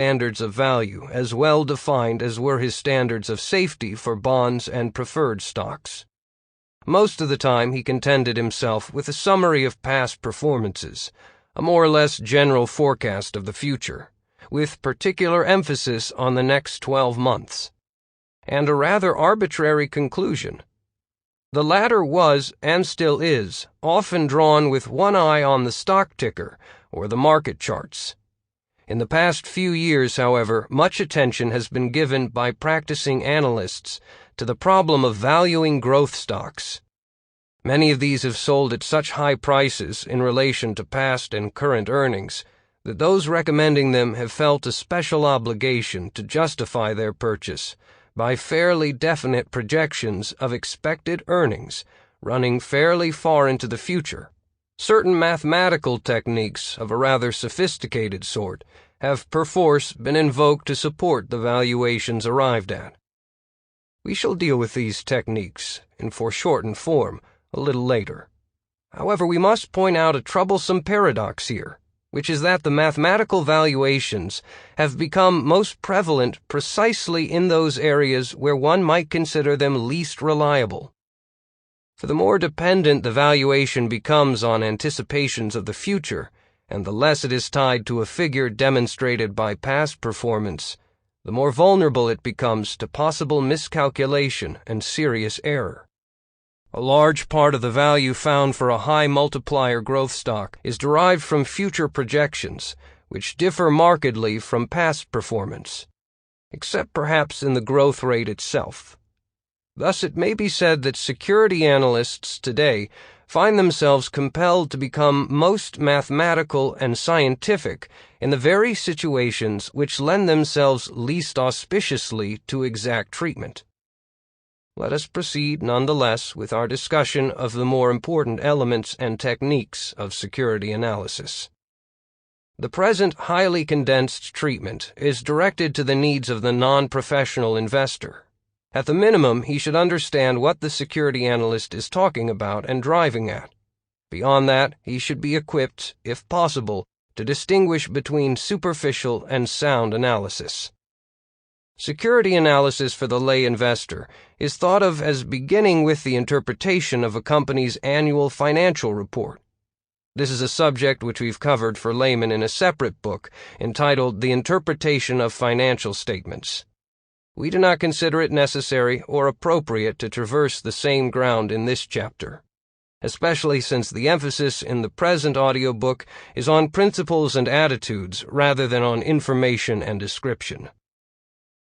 standards of value as well defined as were his standards of safety for bonds and preferred stocks. Most of the time he contented himself with a summary of past performances, a more or less general forecast of the future, with particular emphasis on the next 12 months, and a rather arbitrary conclusion. The latter was, and still is, often drawn with one eye on the stock ticker or the market charts. In the past few years, however, much attention has been given by practicing analysts to the problem of valuing growth stocks. Many of these have sold at such high prices in relation to past and current earnings that those recommending them have felt a special obligation to justify their purchase by fairly definite projections of expected earnings running fairly far into the future. Certain mathematical techniques of a rather sophisticated sort have perforce been invoked to support the valuations arrived at. We shall deal with these techniques in foreshortened form a little later. However, we must point out a troublesome paradox here, which is that the mathematical valuations have become most prevalent precisely in those areas where one might consider them least reliable. For the more dependent the valuation becomes on anticipations of the future, and the less it is tied to a figure demonstrated by past performance, the more vulnerable it becomes to possible miscalculation and serious error. A large part of the value found for a high multiplier growth stock is derived from future projections, which differ markedly from past performance, except perhaps in the growth rate itself. Thus, it may be said that security analysts today find themselves compelled to become most mathematical and scientific in the very situations which lend themselves least auspiciously to exact treatment. Let us proceed nonetheless with our discussion of the more important elements and techniques of security analysis. The present highly condensed treatment is directed to the needs of the non-professional investor. At the minimum, he should understand what the security analyst is talking about and driving at. Beyond that, he should be equipped, if possible, to distinguish between superficial and sound analysis. Security analysis for the lay investor is thought of as beginning with the interpretation of a company's annual financial report. This is a subject which we've covered for laymen in a separate book entitled The Interpretation of Financial Statements. We do not consider it necessary or appropriate to traverse the same ground in this chapter, especially since the emphasis in the present audiobook is on principles and attitudes rather than on information and description.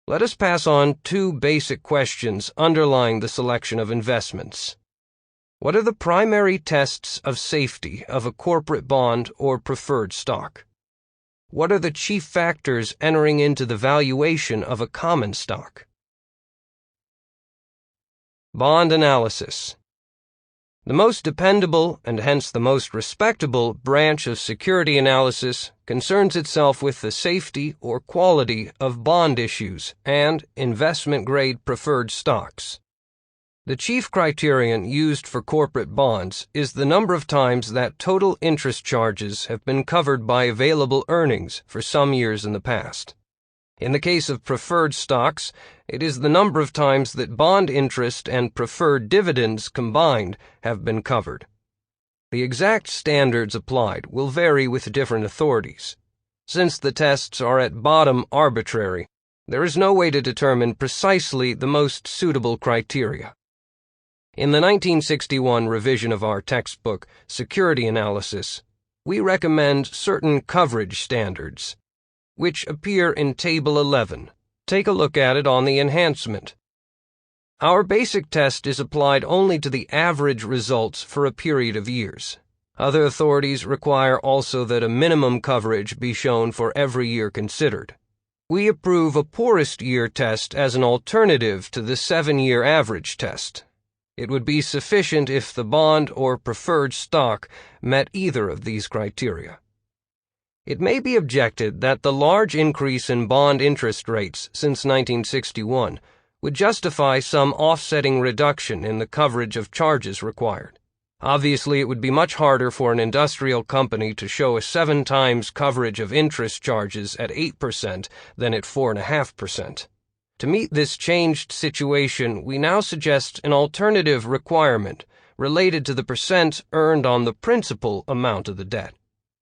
Let us pass on two basic questions underlying the selection of investments. What are the primary tests of safety of a corporate bond or preferred stock? What are the chief factors entering into the valuation of a common stock? Bond analysis. The most dependable, and hence the most respectable, branch of security analysis concerns itself with the safety or quality of bond issues and investment-grade preferred stocks. The chief criterion used for corporate bonds is the number of times that total interest charges have been covered by available earnings for some years in the past. In the case of preferred stocks, it is the number of times that bond interest and preferred dividends combined have been covered. The exact standards applied will vary with different authorities. Since the tests are at bottom arbitrary, there is no way to determine precisely the most suitable criteria. In the 1961 revision of our textbook, Security Analysis, we recommend certain coverage standards, which appear in Table 11. Take a look at it on the enhancement. Our basic test is applied only to the average results for a period of years. Other authorities require also that a minimum coverage be shown for every year considered. We approve a poorest year test as an alternative to the 7-year average test. It would be sufficient if the bond or preferred stock met either of these criteria. It may be objected that the large increase in bond interest rates since 1961 would justify some offsetting reduction in the coverage of charges required. Obviously, it would be much harder for an industrial company to show a 7 times coverage of interest charges at 8% than at 4.5%. To meet this changed situation, we now suggest an alternative requirement related to the percent earned on the principal amount of the debt.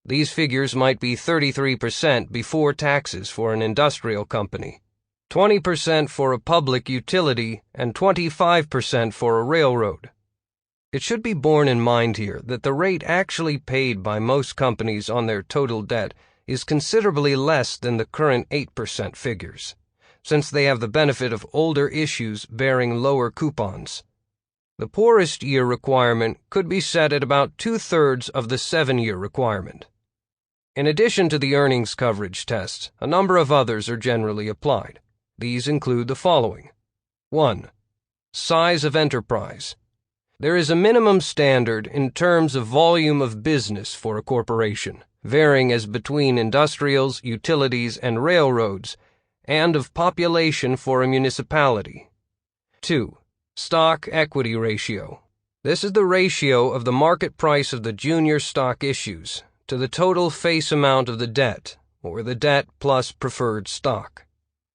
These figures might be 33% before taxes for an industrial company, 20% for a public utility, and 25% for a railroad. It should be borne in mind here that the rate actually paid by most companies on their total debt is considerably less than the current 8% figures, since they have the benefit of older issues bearing lower coupons. The poorest year requirement could be set at about 2/3 of the 7-year requirement. In addition to the earnings coverage test, a number of others are generally applied. These include the following. 1. Size of enterprise. There is a minimum standard in terms of volume of business for a corporation, varying as between industrials, utilities, and railroads, and of population for a municipality. 2. Stock equity ratio. This is the ratio of the market price of the junior stock issues to the total face amount of the debt, or the debt plus preferred stock.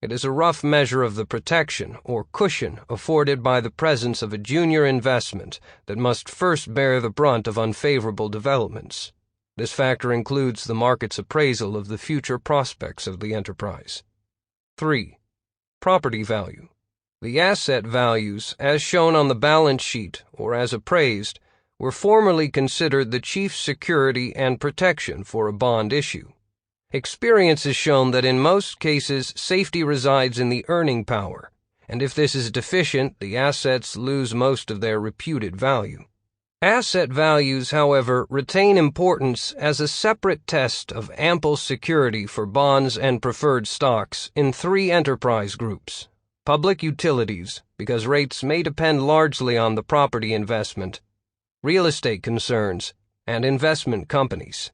It is a rough measure of the protection or cushion afforded by the presence of a junior investment that must first bear the brunt of unfavorable developments. This factor includes the market's appraisal of the future prospects of the enterprise. 3. Property value. The asset values, as shown on the balance sheet or as appraised, were formerly considered the chief security and protection for a bond issue. Experience has shown that in most cases safety resides in the earning power, and if this is deficient, the assets lose most of their reputed value. Asset values, however, retain importance as a separate test of ample security for bonds and preferred stocks in 3 enterprise groups: public utilities, because rates may depend largely on the property investment, real estate concerns, and investment companies.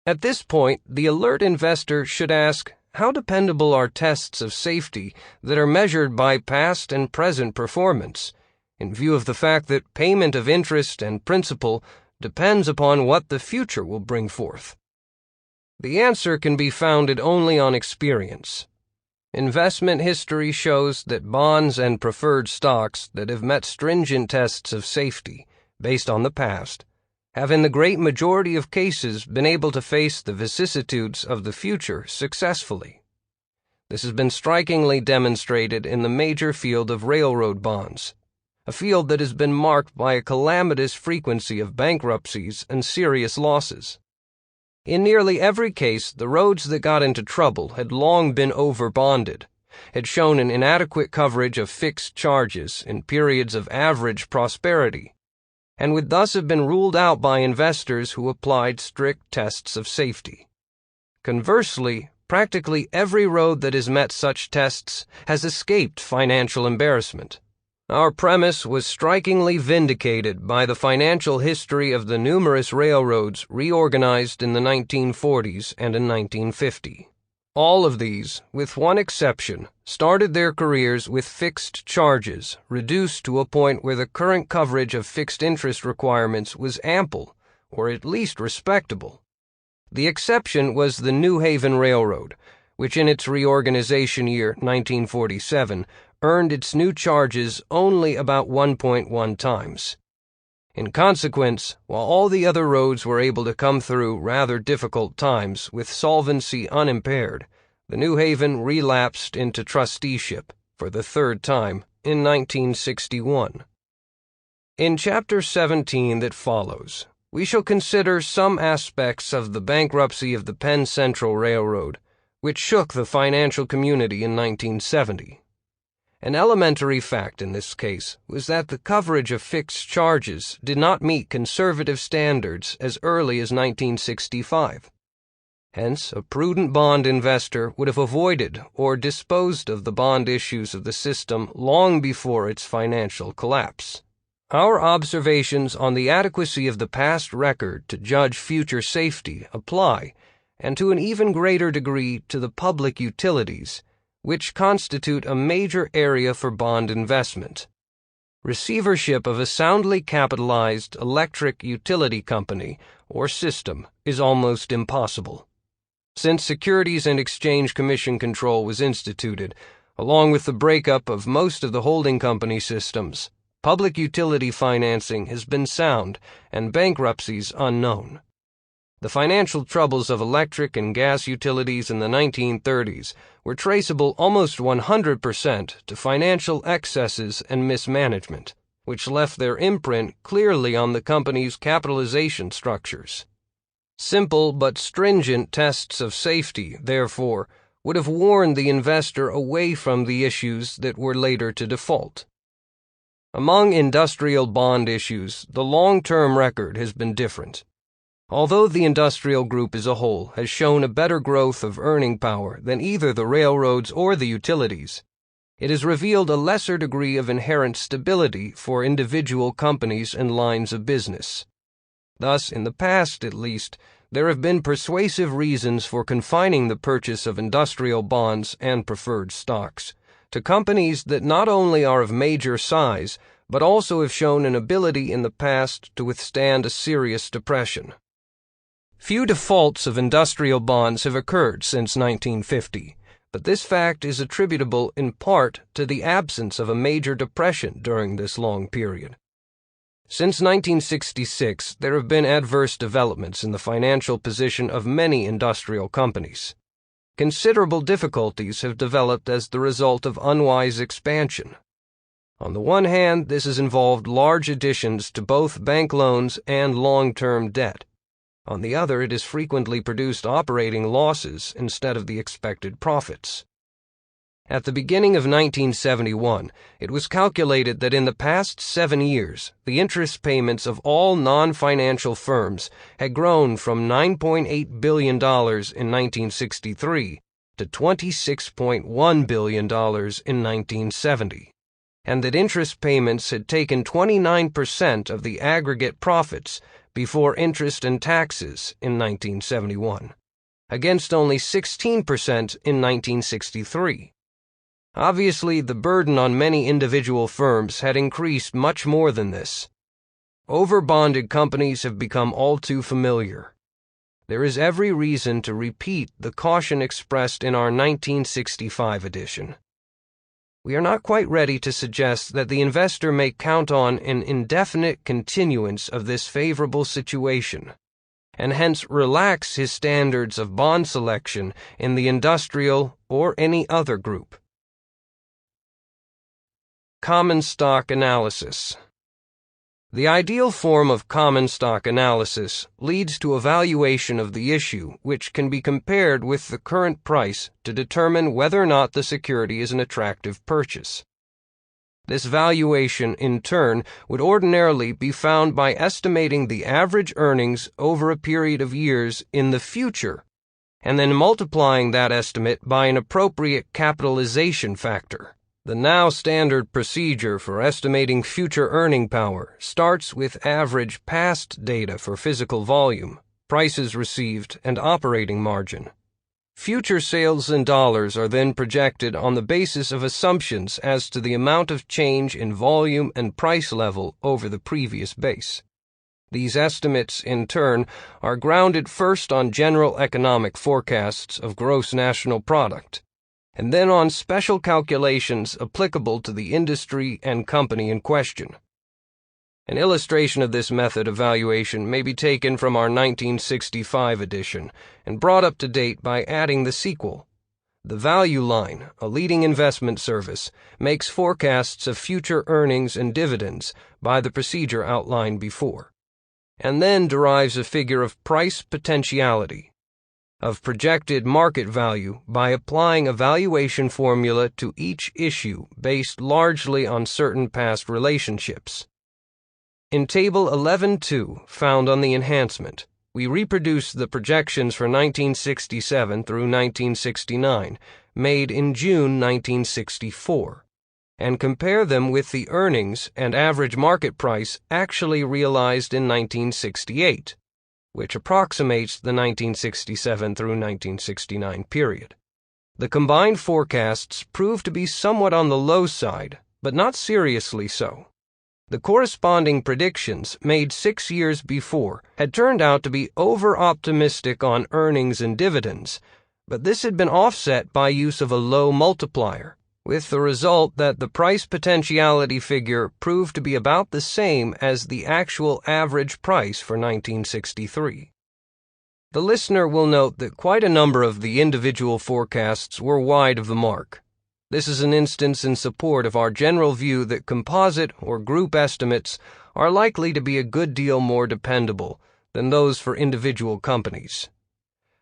At this point, the alert investor should ask, how dependable are tests of safety that are measured by past and present performance, in view of the fact that payment of interest and principal depends upon what the future will bring forth? The answer can be founded only on experience. Investment history shows that bonds and preferred stocks that have met stringent tests of safety, based on the past, have in the great majority of cases been able to face the vicissitudes of the future successfully. This has been strikingly demonstrated in the major field of railroad bonds, a field that has been marked by a calamitous frequency of bankruptcies and serious losses. In nearly every case, the roads that got into trouble had long been overbonded, had shown an inadequate coverage of fixed charges in periods of average prosperity, and would thus have been ruled out by investors who applied strict tests of safety. Conversely, practically every road that has met such tests has escaped financial embarrassment. Our premise was strikingly vindicated by the financial history of the numerous railroads reorganized in the 1940s and in 1950. All of these, with one exception, started their careers with fixed charges, reduced to a point where the current coverage of fixed interest requirements was ample, or at least respectable. The exception was the New Haven Railroad, which in its reorganization year, 1947, earned its new charges only about 1.1 times. In consequence, while all the other roads were able to come through rather difficult times with solvency unimpaired, the New Haven relapsed into trusteeship for the 3rd time in 1961. In Chapter 17 that follows, we shall consider some aspects of the bankruptcy of the Penn Central Railroad, which shook the financial community in 1970. An elementary fact in this case was that the coverage of fixed charges did not meet conservative standards as early as 1965. Hence, a prudent bond investor would have avoided or disposed of the bond issues of the system long before its financial collapse. Our observations on the adequacy of the past record to judge future safety apply, and to an even greater degree to the public utilities, which constitute a major area for bond investment. Receivership of a soundly capitalized electric utility company or system is almost impossible. Since Securities and Exchange Commission control was instituted, along with the breakup of most of the holding company systems, public utility financing has been sound and bankruptcies unknown. The financial troubles of electric and gas utilities in the 1930s were traceable almost 100% to financial excesses and mismanagement, which left their imprint clearly on the company's capitalization structures. Simple but stringent tests of safety, therefore, would have warned the investor away from the issues that were later to default. Among industrial bond issues, the long-term record has been different. Although the industrial group as a whole has shown a better growth of earning power than either the railroads or the utilities, it has revealed a lesser degree of inherent stability for individual companies and lines of business. Thus, in the past at least, there have been persuasive reasons for confining the purchase of industrial bonds and preferred stocks to companies that not only are of major size, but also have shown an ability in the past to withstand a serious depression. Few defaults of industrial bonds have occurred since 1950, but this fact is attributable in part to the absence of a major depression during this long period. Since 1966, there have been adverse developments in the financial position of many industrial companies. Considerable difficulties have developed as the result of unwise expansion. On the one hand, this has involved large additions to both bank loans and long-term debt. On the other, it has frequently produced operating losses instead of the expected profits. At the beginning of 1971, it was calculated that in the past 7 years, the interest payments of all non-financial firms had grown from $9.8 billion in 1963 to $26.1 billion in 1970, and that interest payments had taken 29% of the aggregate profits before interest and taxes in 1971, against only 16% in 1963. Obviously, the burden on many individual firms had increased much more than this. Overbonded companies have become all too familiar. There is every reason to repeat the caution expressed in our 1965 edition. We are not quite ready to suggest that the investor may count on an indefinite continuance of this favorable situation, and hence relax his standards of bond selection in the industrial or any other group. Common stock analysis. The ideal form of common stock analysis leads to a valuation of the issue which can be compared with the current price to determine whether or not the security is an attractive purchase. This valuation, in turn, would ordinarily be found by estimating the average earnings over a period of years in the future, and then multiplying that estimate by an appropriate capitalization factor. The now standard procedure for estimating future earning power starts with average past data for physical volume, prices received, and operating margin. Future sales in dollars are then projected on the basis of assumptions as to the amount of change in volume and price level over the previous base. These estimates, in turn, are grounded first on general economic forecasts of gross national product, and then on special calculations applicable to the industry and company in question. An illustration of this method of valuation may be taken from our 1965 edition and brought up to date by adding the sequel. The Value Line, a leading investment service, makes forecasts of future earnings and dividends by the procedure outlined before, and then derives a figure of price potentiality, of projected market value by applying a valuation formula to each issue based largely on certain past relationships. In Table 11.2, found on the enhancement, we reproduce the projections for 1967 through 1969, made in June 1964, and compare them with the earnings and average market price actually realized in 1968. Which approximates the 1967 through 1969 period. The combined forecasts prove to be somewhat on the low side, but not seriously so. The corresponding predictions made 6 years before had turned out to be over-optimistic on earnings and dividends, but this had been offset by use of a low multiplier, with the result that the price potentiality figure proved to be about the same as the actual average price for 1963. The listener will note that quite a number of the individual forecasts were wide of the mark. This is an instance in support of our general view that composite or group estimates are likely to be a good deal more dependable than those for individual companies.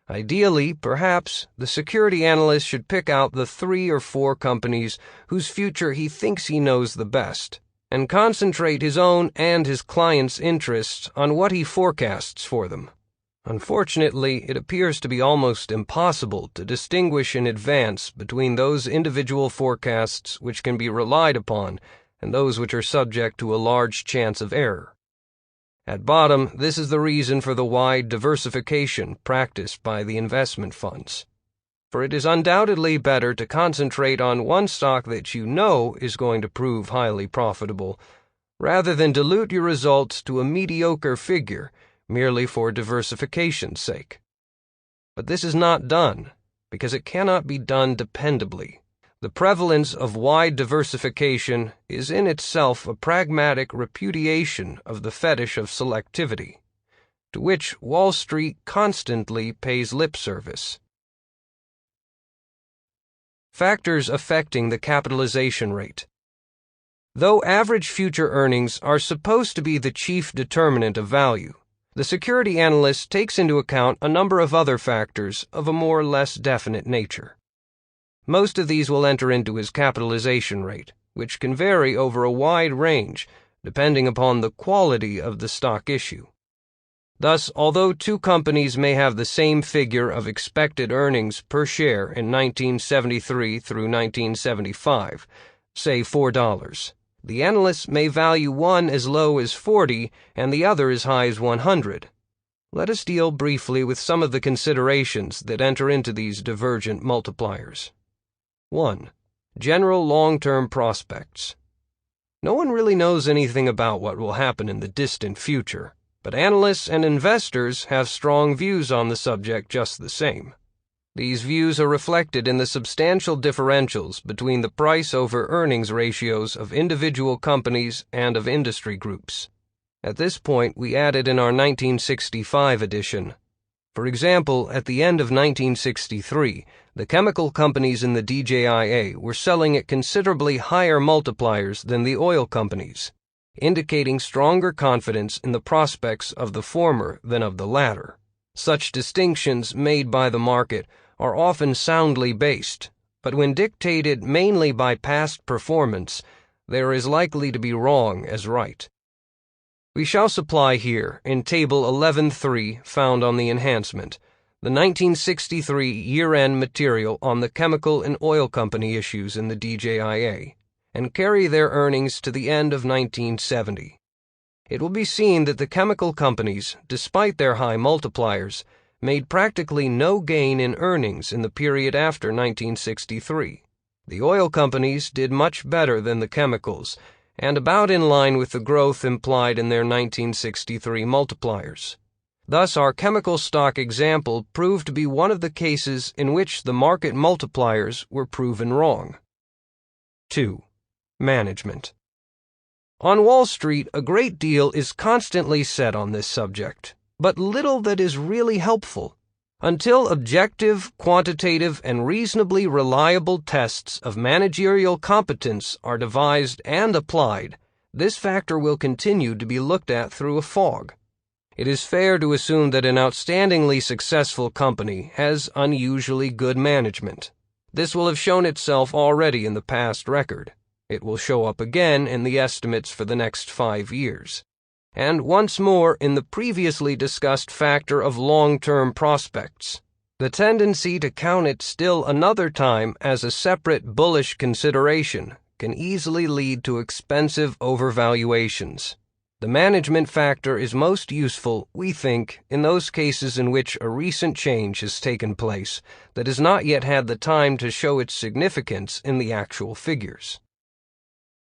Ideally, perhaps, the security analyst should pick out the 3 or 4 companies whose future he thinks he knows the best, and concentrate his own and his client's interests on what he forecasts for them. Unfortunately, it appears to be almost impossible to distinguish in advance between those individual forecasts which can be relied upon and those which are subject to a large chance of error. At bottom, this is the reason for the wide diversification practiced by the investment funds. For it is undoubtedly better to concentrate on one stock that you know is going to prove highly profitable, rather than dilute your results to a mediocre figure merely for diversification's sake. But this is not done, because it cannot be done dependably. The prevalence of wide diversification is in itself a pragmatic repudiation of the fetish of selectivity, to which Wall Street constantly pays lip service. Factors affecting the capitalization rate. Though average future earnings are supposed to be the chief determinant of value, the security analyst takes into account a number of other factors of a more or less definite nature. Most of these will enter into his capitalization rate, which can vary over a wide range, depending upon the quality of the stock issue. Thus, although 2 companies may have the same figure of expected earnings per share in 1973 through 1975, say $4, the analyst may value one as low as 40 and the other as high as 100. Let us deal briefly with some of the considerations that enter into these divergent multipliers. 1. General long-term prospects. No one really knows anything about what will happen in the distant future, but analysts and investors have strong views on the subject just the same. These views are reflected in the substantial differentials between the price-over-earnings ratios of individual companies and of industry groups. At this point, we added in our 1965 edition. For example, at the end of 1963, the chemical companies in the DJIA were selling at considerably higher multipliers than the oil companies, indicating stronger confidence in the prospects of the former than of the latter. Such distinctions made by the market are often soundly based, but when dictated mainly by past performance, they are as likely to be wrong as right. We shall supply here, in Table 11.3 found on the enhancement, the 1963 year-end material on the chemical and oil company issues in the DJIA, and carry their earnings to the end of 1970. It will be seen that the chemical companies, despite their high multipliers, made practically no gain in earnings in the period after 1963. The oil companies did much better than the chemicals, and about in line with the growth implied in their 1963 multipliers. Thus, our chemical stock example proved to be one of the cases in which the market multipliers were proven wrong. 2. Management. On Wall Street, a great deal is constantly said on this subject, but little that is really helpful. Until objective, quantitative, and reasonably reliable tests of managerial competence are devised and applied, this factor will continue to be looked at through a fog. It is fair to assume that an outstandingly successful company has unusually good management. This will have shown itself already in the past record. It will show up again in the estimates for the next 5 years. And once more in the previously discussed factor of long-term prospects. The tendency to count it still another time as a separate bullish consideration can easily lead to expensive overvaluations. The management factor is most useful, we think, in those cases in which a recent change has taken place that has not yet had the time to show its significance in the actual figures.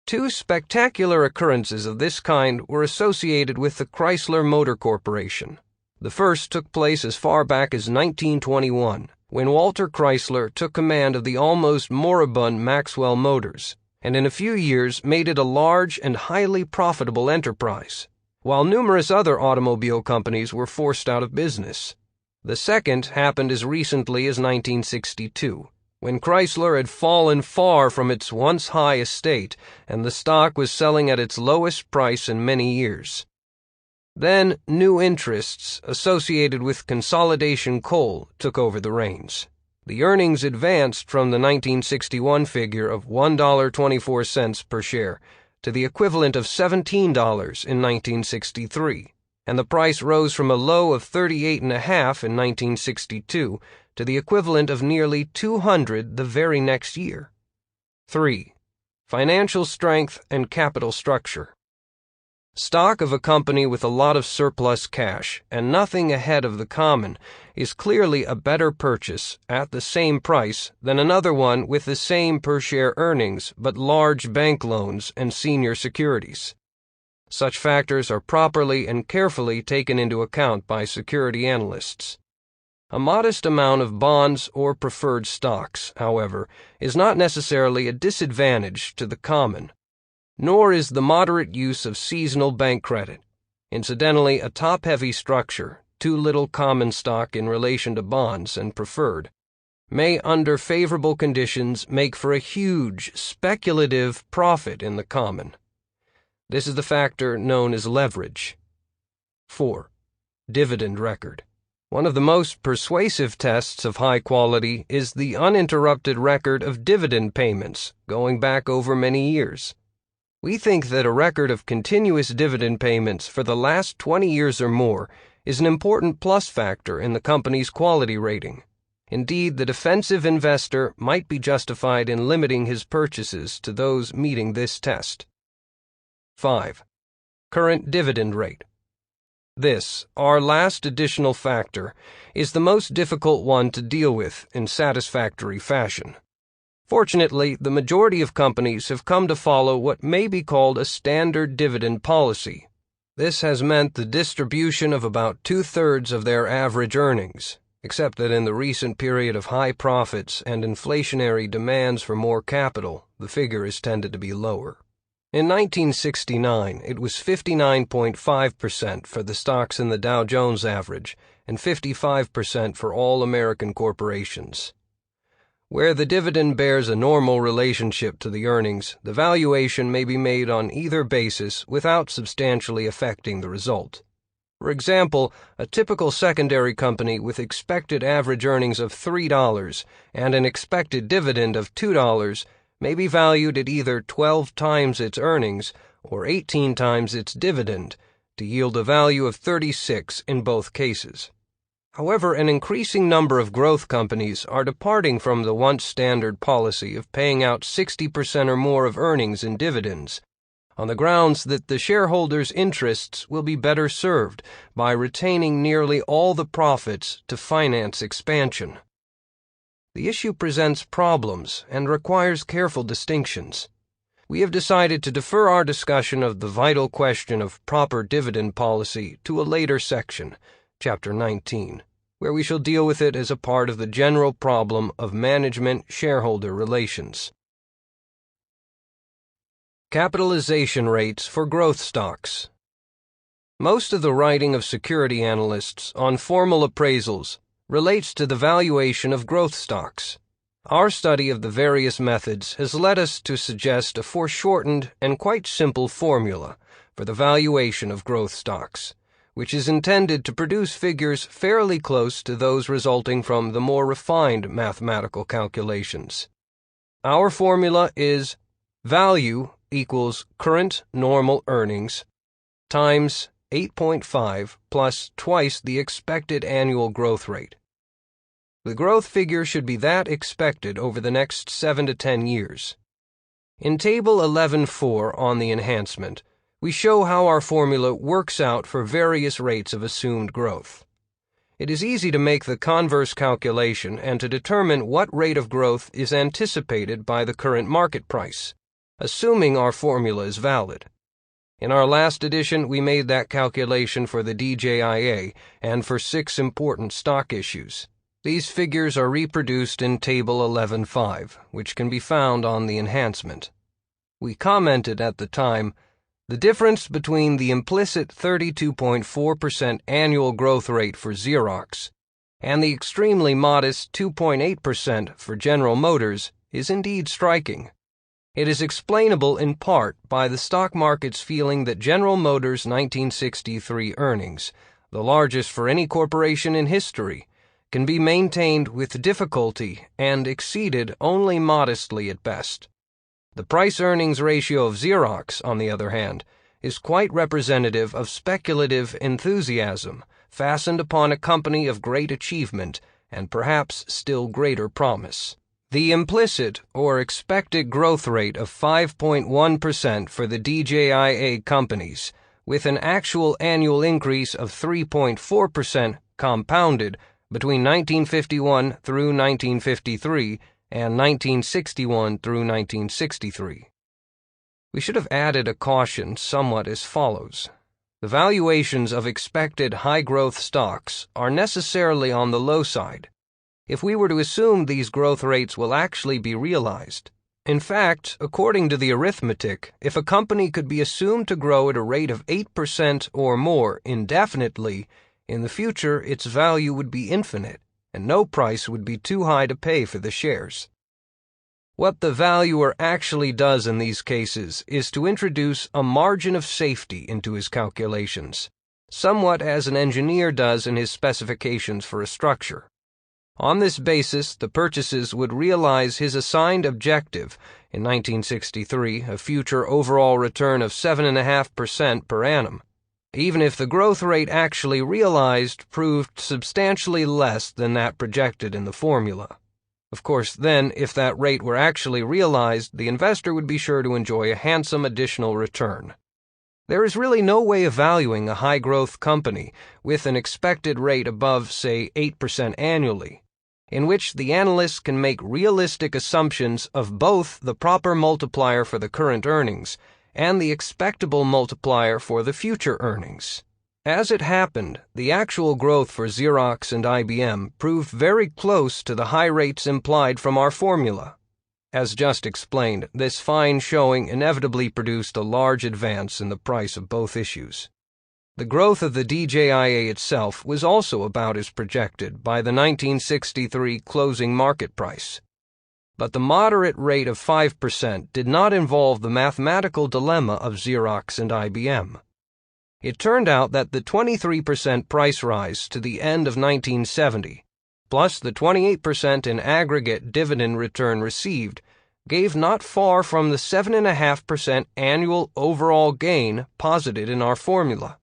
Two spectacular occurrences of this kind were associated with the Chrysler Motor Corporation. The first took place as far back as 1921, when Walter Chrysler took command of the almost moribund Maxwell Motors, and in a few years made it a large and highly profitable enterprise, while numerous other automobile companies were forced out of business. The second happened as recently as 1962, when Chrysler had fallen far from its once high estate and the stock was selling at its lowest price in many years. Then new interests associated with consolidation coal took over the reins. The earnings advanced from the 1961 figure of $1.24 per share to the equivalent of $17 in 1963, and the price rose from a low of 38.5 in 1962 to the equivalent of nearly 200 the very next year. 3. Financial strength and capital structure. Stock of a company with a lot of surplus cash and nothing ahead of the common is clearly a better purchase at the same price than another one with the same per-share earnings but large bank loans and senior securities. Such factors are properly and carefully taken into account by security analysts. A modest amount of bonds or preferred stocks, however, is not necessarily a disadvantage to the common, nor is the moderate use of seasonal bank credit. Incidentally, a top-heavy structure, too little common stock in relation to bonds and preferred, may under favorable conditions make for a huge, speculative profit in the common. This is the factor known as leverage. 4. Dividend record. One of the most persuasive tests of high quality is the uninterrupted record of dividend payments going back over many years. We think that a record of continuous dividend payments for the last 20 years or more is an important plus factor in the company's quality rating. Indeed, the defensive investor might be justified in limiting his purchases to those meeting this test. 5. Current dividend rate. This, our last additional factor, is the most difficult one to deal with in satisfactory fashion. Fortunately, the majority of companies have come to follow what may be called a standard dividend policy. This has meant the distribution of about 2/3 of their average earnings, except that in the recent period of high profits and inflationary demands for more capital, the figure has tended to be lower. In 1969, it was 59.5% for the stocks in the Dow Jones average and 55% for all American corporations. Where the dividend bears a normal relationship to the earnings, the valuation may be made on either basis without substantially affecting the result. For example, a typical secondary company with expected average earnings of $3 and an expected dividend of $2 may be valued at either 12 times its earnings or 18 times its dividend to yield a value of 36 in both cases. However, an increasing number of growth companies are departing from the once standard policy of paying out 60% or more of earnings in dividends, on the grounds that the shareholders' interests will be better served by retaining nearly all the profits to finance expansion. The issue presents problems and requires careful distinctions. We have decided to defer our discussion of the vital question of proper dividend policy to a later section, Chapter 19, where we shall deal with it as a part of the general problem of management-shareholder relations. Capitalization rates for growth stocks. Most of the writing of security analysts on formal appraisals relates to the valuation of growth stocks. Our study of the various methods has led us to suggest a foreshortened and quite simple formula for the valuation of growth stocks, which is intended to produce figures fairly close to those resulting from the more refined mathematical calculations. Our formula is value equals current normal earnings times 8.5 plus twice the expected annual growth rate. The growth figure should be that expected over the next 7 to 10 years. In Table 11.4 on the enhancement, we show how our formula works out for various rates of assumed growth. It is easy to make the converse calculation and to determine what rate of growth is anticipated by the current market price. assuming our formula is valid. In our last edition, we made that calculation for the DJIA and for 6 important stock issues. These figures are reproduced in Table 11.5, which can be found on the enhancement. We commented at the time, the difference between the implicit 32.4% annual growth rate for Xerox and the extremely modest 2.8% for General Motors is indeed striking. It is explainable in part by the stock market's feeling that General Motors' 1963 earnings, the largest for any corporation in history, can be maintained with difficulty and exceeded only modestly at best. The price-earnings ratio of Xerox, on the other hand, is quite representative of speculative enthusiasm fastened upon a company of great achievement and perhaps still greater promise. The implicit or expected growth rate of 5.1% for the DJIA companies, with an actual annual increase of 3.4% compounded between 1951 through 1953 and 1961 through 1963. We should have added a caution somewhat as follows. The valuations of expected high-growth stocks are necessarily on the low side, if we were to assume these growth rates will actually be realized. In fact, according to the arithmetic, if a company could be assumed to grow at a rate of 8% or more indefinitely, in the future its value would be infinite, and no price would be too high to pay for the shares. What the valuer actually does in these cases is to introduce a margin of safety into his calculations, somewhat as an engineer does in his specifications for a structure. On this basis, the purchases would realize his assigned objective, in 1963, a future overall return of 7.5% per annum, even if the growth rate actually realized proved substantially less than that projected in the formula. Of course, then, if that rate were actually realized, the investor would be sure to enjoy a handsome additional return. There is really no way of valuing a high-growth company with an expected rate above, say, 8% annually, in which the analysts can make realistic assumptions of both the proper multiplier for the current earnings and the expectable multiplier for the future earnings. As it happened, the actual growth for Xerox and IBM proved very close to the high rates implied from our formula. As just explained, this fine showing inevitably produced a large advance in the price of both issues. The growth of the DJIA itself was also about as projected by the 1963 closing market price. But the moderate rate of 5% did not involve the mathematical dilemma of Xerox and IBM. It turned out that the 23% price rise to the end of 1970, plus the 28% in aggregate dividend return received, gave not far from the 7.5% annual overall gain posited in our formula.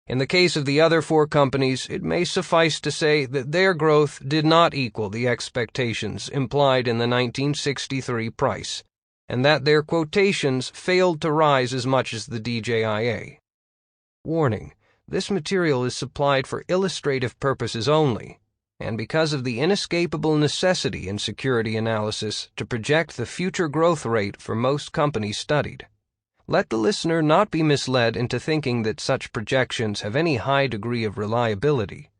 In the case of the other 4 companies, it may suffice to say that their growth did not equal the expectations implied in the 1963 price, and that their quotations failed to rise as much as the DJIA. Warning: this material is supplied for illustrative purposes only, and because of the inescapable necessity in security analysis to project the future growth rate for most companies studied. Let the listener not be misled into thinking that such projections have any high degree of reliability,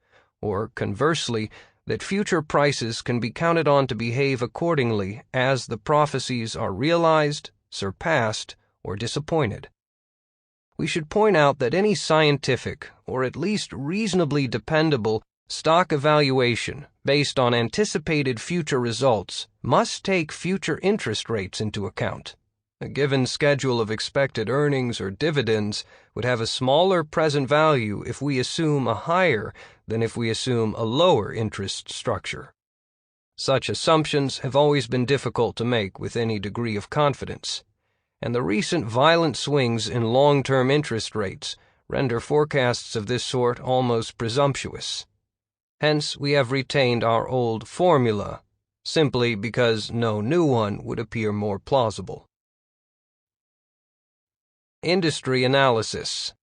or, conversely, that future prices can be counted on to behave accordingly as the prophecies are realized, surpassed, or disappointed. We should point out that any scientific, or at least reasonably dependable, stock evaluation based on anticipated future results must take future interest rates into account. A given schedule of expected earnings or dividends would have a smaller present value if we assume a higher than if we assume a lower interest structure. Such assumptions have always been difficult to make with any degree of confidence, and the recent violent swings in long-term interest rates render forecasts of this sort almost presumptuous. Hence, we have retained our old formula, simply because no new one would appear more plausible. Industry analysis.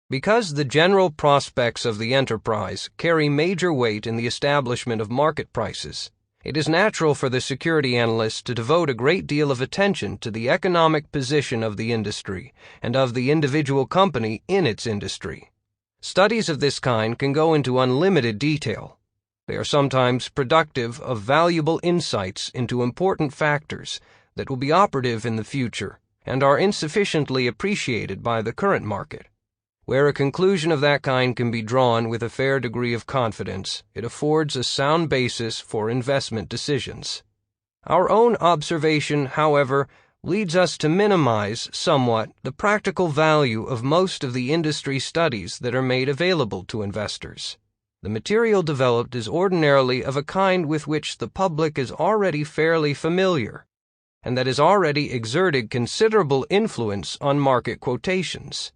Because the general prospects of the enterprise carry major weight in the establishment of market prices, It is natural for the security analyst to devote a great deal of attention to the economic position of the industry and of the individual company in its industry. Studies of this kind can go into unlimited detail. They are sometimes productive of valuable insights into important factors that will be operative in the future and are insufficiently appreciated by the current market. Where a conclusion of that kind can be drawn with a fair degree of confidence, it affords a sound basis for investment decisions. Our own observation, however, leads us to minimize somewhat the practical value of most of the industry studies that are made available to investors. The material developed is ordinarily of a kind with which the public is already fairly familiar, and that has already exerted considerable influence on market quotations.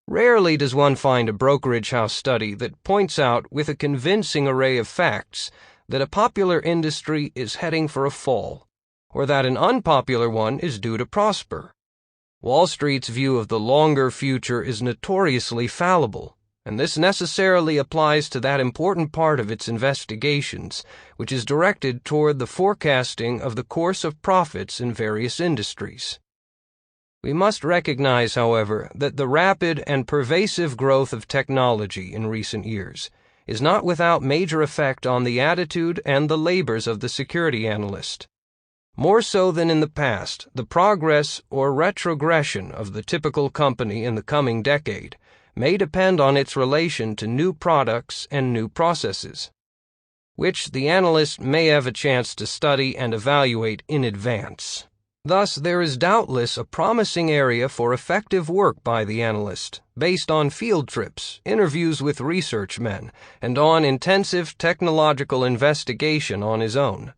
Rarely does one find a brokerage house study that points out with a convincing array of facts that a popular industry is heading for a fall, or that an unpopular one is due to prosper. Wall Street's view of the longer future is notoriously fallible, and this necessarily applies to that important part of its investigations which is directed toward the forecasting of the course of profits in various industries. We must recognize, however, that the rapid and pervasive growth of technology in recent years is not without major effect on the attitude and the labors of the security analyst. More so than in the past, the progress or retrogression of the typical company in the coming decade may depend on its relation to new products and new processes, which the analyst may have a chance to study and evaluate in advance. Thus, there is doubtless a promising area for effective work by the analyst, based on field trips, interviews with research men, and on intensive technological investigation on his own.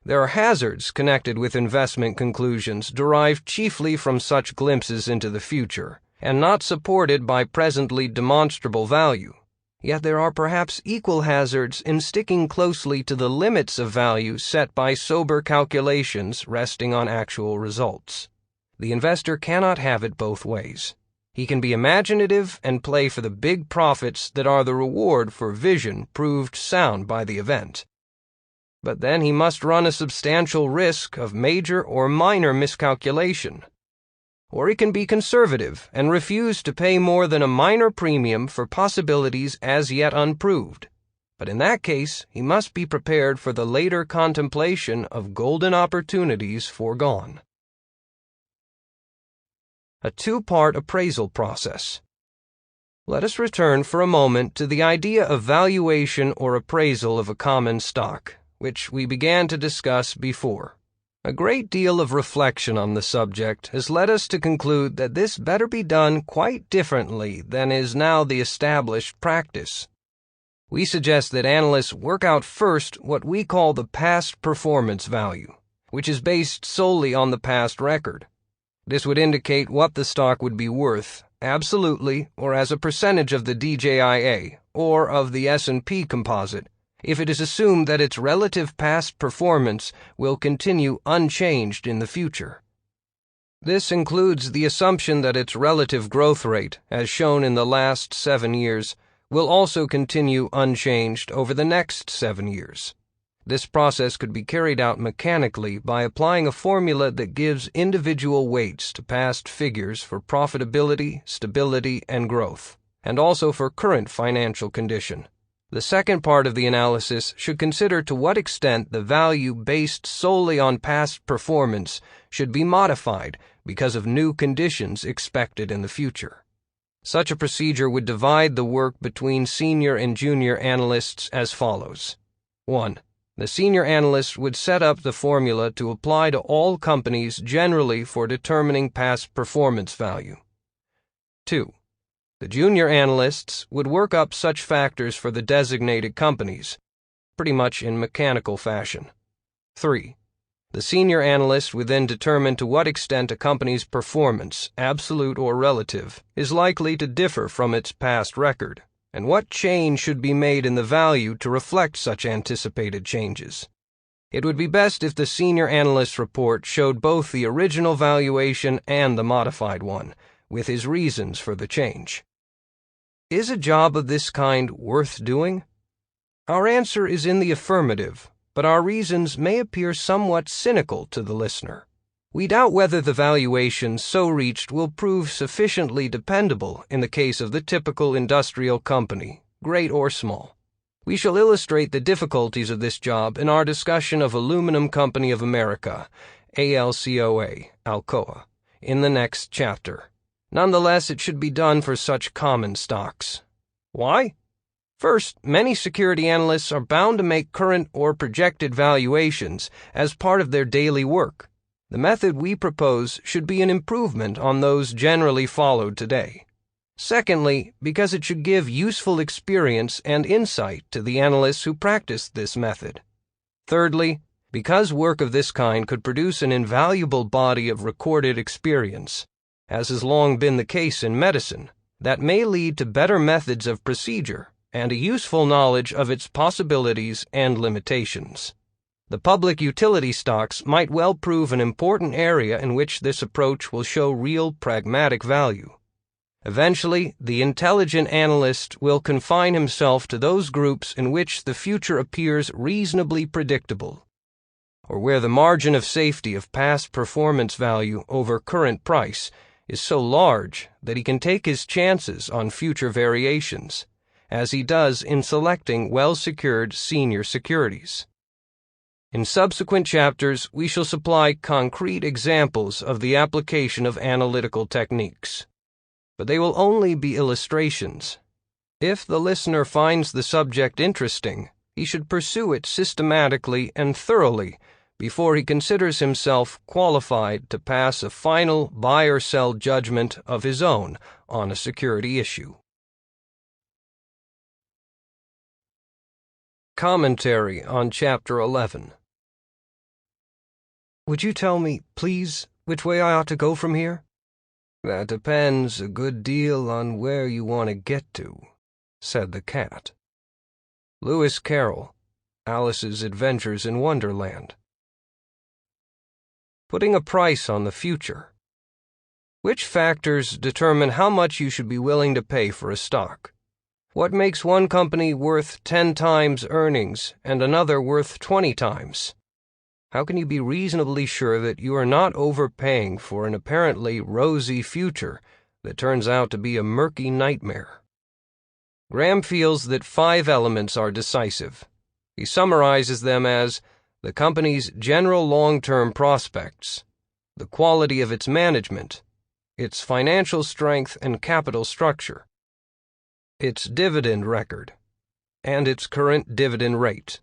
There are hazards connected with investment conclusions derived chiefly from such glimpses into the future, and not supported by presently demonstrable value. Yet there are perhaps equal hazards in sticking closely to the limits of value set by sober calculations resting on actual results. The investor cannot have it both ways. He can be imaginative and play for the big profits that are the reward for vision proved sound by the event. But then he must run a substantial risk of major or minor miscalculation. Or he can be conservative and refuse to pay more than a minor premium for possibilities as yet unproved. But in that case, he must be prepared for the later contemplation of golden opportunities foregone. A two-part appraisal process. Let us return for a moment to the idea of valuation or appraisal of a common stock, which we began to discuss before. A great deal of reflection on the subject has led us to conclude that this better be done quite differently than is now the established practice. We suggest that analysts work out first what we call the past performance value, which is based solely on the past record. This would indicate what the stock would be worth, absolutely or as a percentage of the DJIA or of the S&P composite, if it is assumed that its relative past performance will continue unchanged in the future. This includes the assumption that its relative growth rate, as shown in the last 7 years, will also continue unchanged over the next 7 years. This process could be carried out mechanically by applying a formula that gives individual weights to past figures for profitability, stability, and growth, and also for current financial condition. The second part of the analysis should consider to what extent the value based solely on past performance should be modified because of new conditions expected in the future. Such a procedure would divide the work between senior and junior analysts as follows. 1. The senior analyst would set up the formula to apply to all companies generally for determining past performance value. 2. The junior analysts would work up such factors for the designated companies, pretty much in mechanical fashion. 3. The senior analyst would then determine to what extent a company's performance, absolute or relative, is likely to differ from its past record, and what change should be made in the value to reflect such anticipated changes. It would be best if the senior analyst's report showed both the original valuation and the modified one, with his reasons for the change. Is a job of this kind worth doing? Our answer is in the affirmative, but our reasons may appear somewhat cynical to the listener. We doubt whether the valuation so reached will prove sufficiently dependable in the case of the typical industrial company, great or small. We shall illustrate the difficulties of this job in our discussion of Aluminum Company of America, ALCOA, Alcoa, in the next chapter. Nonetheless, it should be done for such common stocks. Why? First, many security analysts are bound to make current or projected valuations as part of their daily work. The method we propose should be an improvement on those generally followed today. Secondly, because it should give useful experience and insight to the analysts who practice this method. Thirdly, because work of this kind could produce an invaluable body of recorded experience, as has long been the case in medicine, that may lead to better methods of procedure and a useful knowledge of its possibilities and limitations. The public utility stocks might well prove an important area in which this approach will show real pragmatic value. Eventually, the intelligent analyst will confine himself to those groups in which the future appears reasonably predictable, or where the margin of safety of past performance value over current price is so large that he can take his chances on future variations, as he does in selecting well-secured senior securities. In subsequent chapters, we shall supply concrete examples of the application of analytical techniques, but they will only be illustrations. If the listener finds the subject interesting, he should pursue it systematically and thoroughly before he considers himself qualified to pass a final buy or sell judgment of his own on a security issue. Commentary on Chapter 11. Would you tell me, please, which way I ought to go from here? That depends a good deal on where you want to get to, said the cat. Lewis Carroll, Alice's Adventures in Wonderland. Putting a price on the future. Which factors determine how much you should be willing to pay for a stock? What makes one company worth 10 times earnings and another worth 20 times? How can you be reasonably sure that you are not overpaying for an apparently rosy future that turns out to be a murky nightmare? Graham feels that 5 elements are decisive. He summarizes them as the company's general long-term prospects, the quality of its management, its financial strength and capital structure, its dividend record, and its current dividend rate.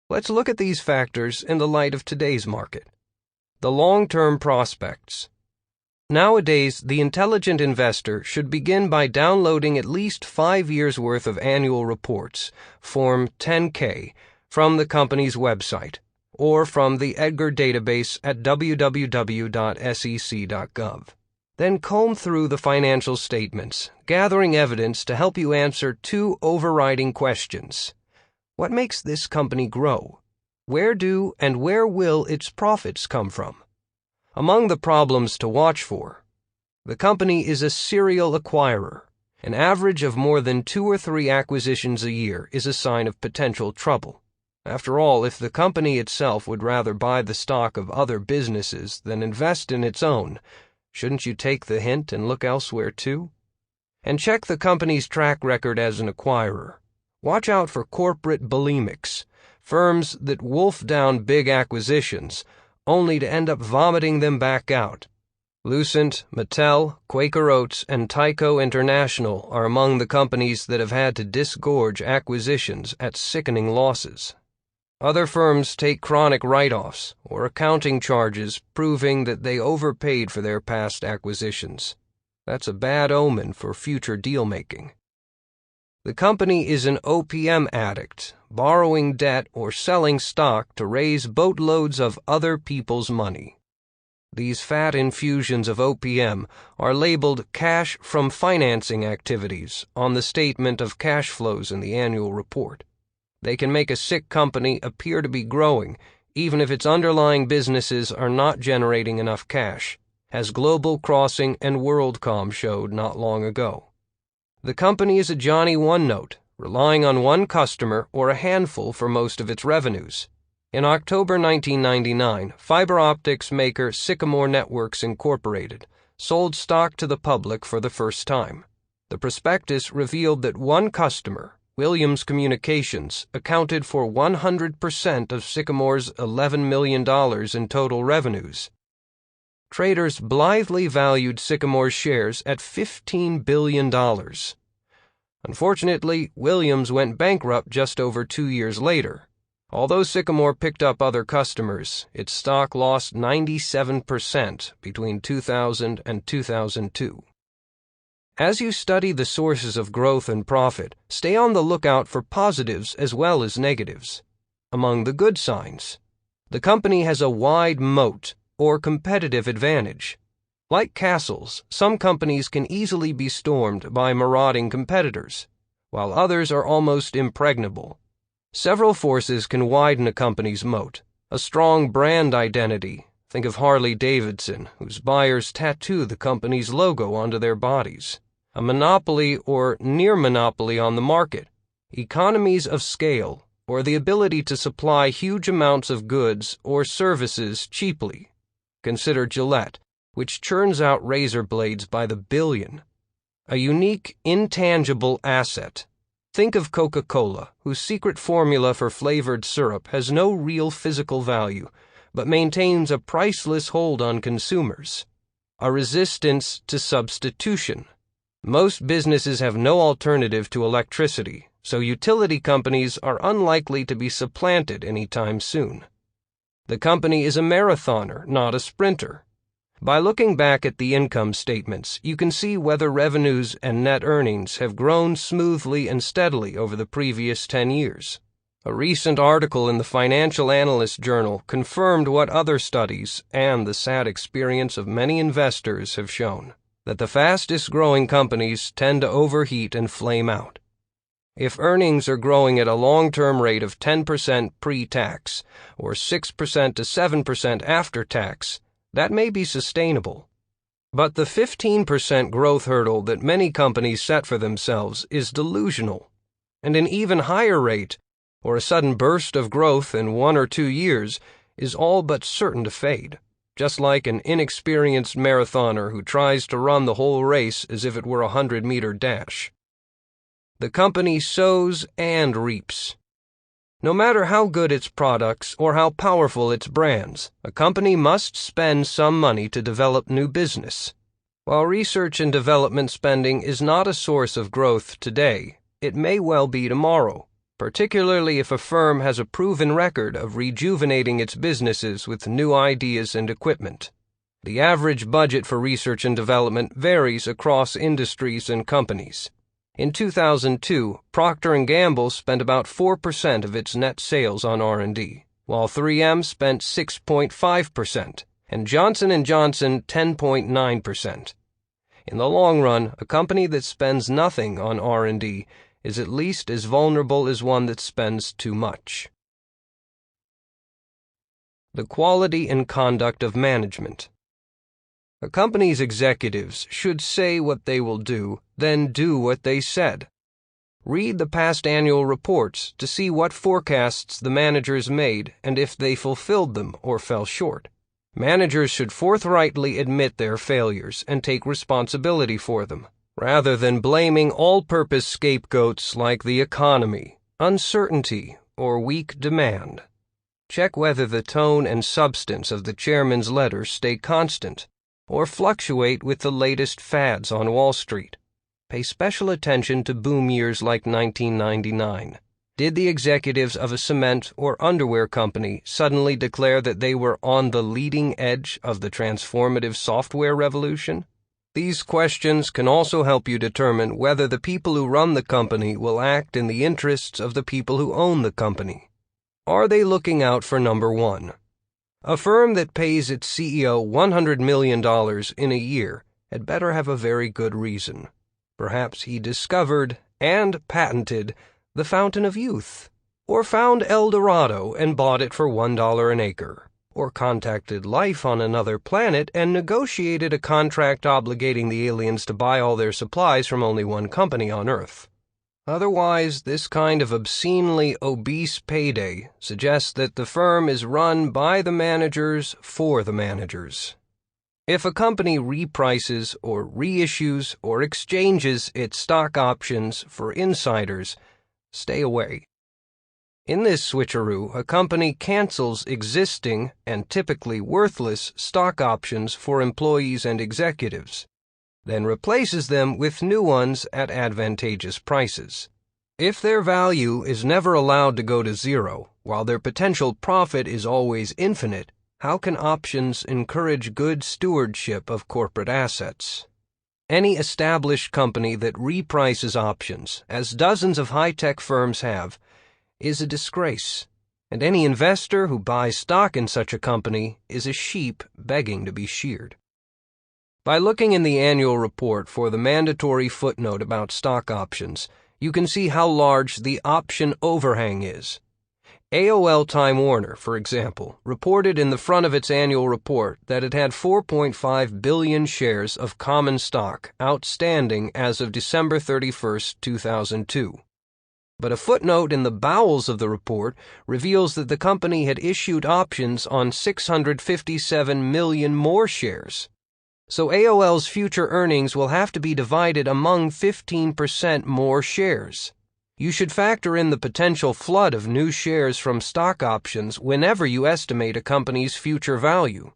Let's look at these factors in the light of today's market. The long-term prospects. Nowadays, the intelligent investor should begin by downloading at least 5 years' worth of annual reports, Form 10K, from the company's website, or from the Edgar database at www.sec.gov. Then comb through the financial statements, gathering evidence to help you answer 2 overriding questions. What makes this company grow? Where do and where will its profits come from? Among the problems to watch for, the company is a serial acquirer. An average of more than 2 or 3 acquisitions a year is a sign of potential trouble. After all, if the company itself would rather buy the stock of other businesses than invest in its own, shouldn't you take the hint and look elsewhere too? And check the company's track record as an acquirer. Watch out for corporate bulimics, firms that wolf down big acquisitions, only to end up vomiting them back out. Lucent, Mattel, Quaker Oats, and Tyco International are among the companies that have had to disgorge acquisitions at sickening losses. Other firms take chronic write-offs or accounting charges proving that they overpaid for their past acquisitions. That's a bad omen for future deal-making. The company is an OPM addict, borrowing debt or selling stock to raise boatloads of other people's money. These fat infusions of OPM are labeled cash from financing activities on the statement of cash flows in the annual report. They can make a sick company appear to be growing, even if its underlying businesses are not generating enough cash, as Global Crossing and WorldCom showed not long ago. The company is a Johnny One Note, relying on one customer or a handful for most of its revenues. In October 1999, fiber optics maker Sycamore Networks Incorporated sold stock to the public for the first time. The prospectus revealed that one customer, Williams Communications, accounted for 100% of Sycamore's $11 million in total revenues. Traders blithely valued Sycamore's shares at $15 billion. Unfortunately, Williams went bankrupt just over 2 years later. Although Sycamore picked up other customers, its stock lost 97% between 2000 and 2002. As you study the sources of growth and profit, stay on the lookout for positives as well as negatives. Among the good signs, the company has a wide moat or competitive advantage. Like castles, some companies can easily be stormed by marauding competitors, while others are almost impregnable. Several forces can widen a company's moat. A strong brand identity. Think of Harley-Davidson, whose buyers tattoo the company's logo onto their bodies. A monopoly or near monopoly on the market. Economies of scale, or the ability to supply huge amounts of goods or services cheaply. Consider Gillette, which churns out razor blades by the billion. A unique, intangible asset. Think of Coca-Cola, whose secret formula for flavored syrup has no real physical value, but maintains a priceless hold on consumers. A resistance to substitution. Most businesses have no alternative to electricity, so utility companies are unlikely to be supplanted anytime soon. The company is a marathoner, not a sprinter. By looking back at the income statements, you can see whether revenues and net earnings have grown smoothly and steadily over the previous 10 years. A recent article in the Financial Analyst Journal confirmed what other studies and the sad experience of many investors have shown, that the fastest-growing companies tend to overheat and flame out. If earnings are growing at a long-term rate of 10% pre-tax or 6% to 7% after tax, that may be sustainable. But the 15% growth hurdle that many companies set for themselves is delusional, and an even higher rate, or a sudden burst of growth in 1 or 2 years, is all but certain to fade, just like an inexperienced marathoner who tries to run the whole race as if it were a 100-meter dash. The company sows and reaps. No matter how good its products or how powerful its brands, a company must spend some money to develop new business. While research and development spending is not a source of growth today, it may well be tomorrow, particularly if a firm has a proven record of rejuvenating its businesses with new ideas and equipment. The average budget for research and development varies across industries and companies. In 2002, Procter & Gamble spent about 4% of its net sales on R&D, while 3M spent 6.5%, and Johnson & Johnson 10.9%. In the long run, a company that spends nothing on R&D is at least as vulnerable as one that spends too much. The quality and conduct of management. A company's executives should say what they will do, then do what they said. Read the past annual reports to see what forecasts the managers made and if they fulfilled them or fell short. Managers should forthrightly admit their failures and take responsibility for them, rather than blaming all-purpose scapegoats like the economy, uncertainty, or weak demand. Check whether the tone and substance of the chairman's letters stay constant or fluctuate with the latest fads on Wall Street. Pay special attention to boom years like 1999. Did the executives of a cement or underwear company suddenly declare that they were on the leading edge of the transformative software revolution? These questions can also help you determine whether the people who run the company will act in the interests of the people who own the company. Are they looking out for number one? A firm that pays its CEO $100 million in a year had better have a very good reason. Perhaps he discovered and patented the fountain of youth, or found El Dorado and bought it for $1 an acre, or contacted life on another planet and negotiated a contract obligating the aliens to buy all their supplies from only one company on Earth. Otherwise, this kind of obscenely obese payday suggests that the firm is run by the managers for the managers. If a company reprices or reissues or exchanges its stock options for insiders, stay away. In this switcheroo, a company cancels existing and typically worthless stock options for employees and executives, then replaces them with new ones at advantageous prices. If their value is never allowed to go to zero, while their potential profit is always infinite, how can options encourage good stewardship of corporate assets? Any established company that reprices options, as dozens of high-tech firms have, is a disgrace, and any investor who buys stock in such a company is a sheep begging to be sheared. By looking in the annual report for the mandatory footnote about stock options, you can see how large the option overhang is. AOL Time Warner, for example, reported in the front of its annual report that it had 4.5 billion shares of common stock outstanding as of December 31, 2002. But a footnote in the bowels of the report reveals that the company had issued options on 657 million more shares. So AOL's future earnings will have to be divided among 15% more shares. You should factor in the potential flood of new shares from stock options whenever you estimate a company's future value.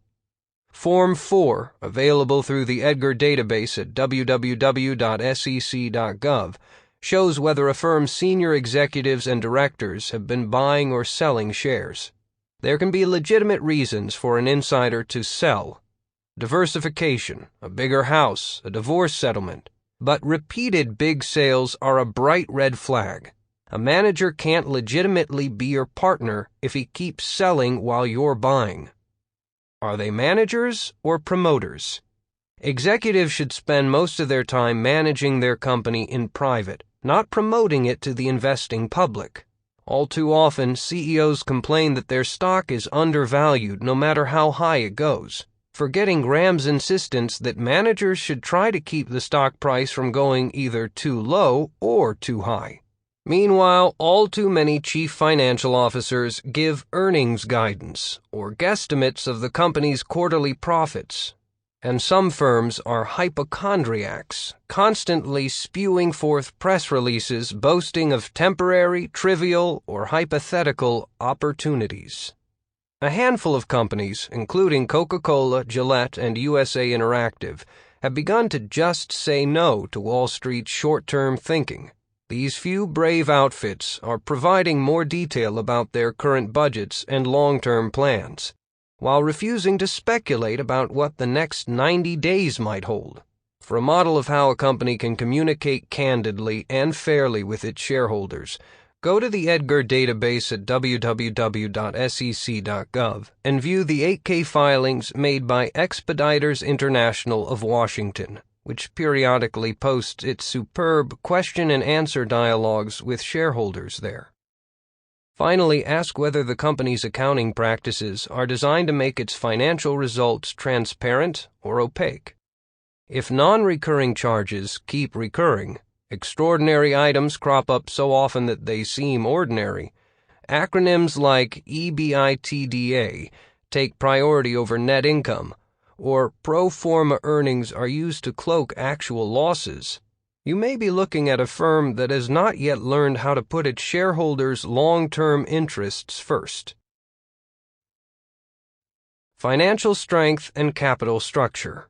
Form 4, available through the Edgar database at www.sec.gov, shows whether a firm's senior executives and directors have been buying or selling shares. There can be legitimate reasons for an insider to sell: diversification, a bigger house, a divorce settlement. But repeated big sales are a bright red flag. A manager can't legitimately be your partner if he keeps selling while you're buying. Are they managers or promoters? Executives should spend most of their time managing their company in private, not promoting it to the investing public. All too often, CEOs complain that their stock is undervalued no matter how high it goes, forgetting Graham's insistence that managers should try to keep the stock price from going either too low or too high. Meanwhile, all too many chief financial officers give earnings guidance or guesstimates of the company's quarterly profits, and some firms are hypochondriacs, constantly spewing forth press releases boasting of temporary, trivial, or hypothetical opportunities. A handful of companies, including Coca-Cola, Gillette, and USA Interactive, have begun to just say no to Wall Street's short-term thinking. These few brave outfits are providing more detail about their current budgets and long-term plans, while refusing to speculate about what the next 90 days might hold. For a model of how a company can communicate candidly and fairly with its shareholders, go to the Edgar database at www.sec.gov and view the 8K filings made by Expeditors International of Washington, which periodically posts its superb question-and-answer dialogues with shareholders there. Finally, ask whether the company's accounting practices are designed to make its financial results transparent or opaque. If non-recurring charges keep recurring, extraordinary items crop up so often that they seem ordinary, acronyms like EBITDA take priority over net income, or pro forma earnings are used to cloak actual losses, you may be looking at a firm that has not yet learned how to put its shareholders' long-term interests first. Financial strength and capital structure.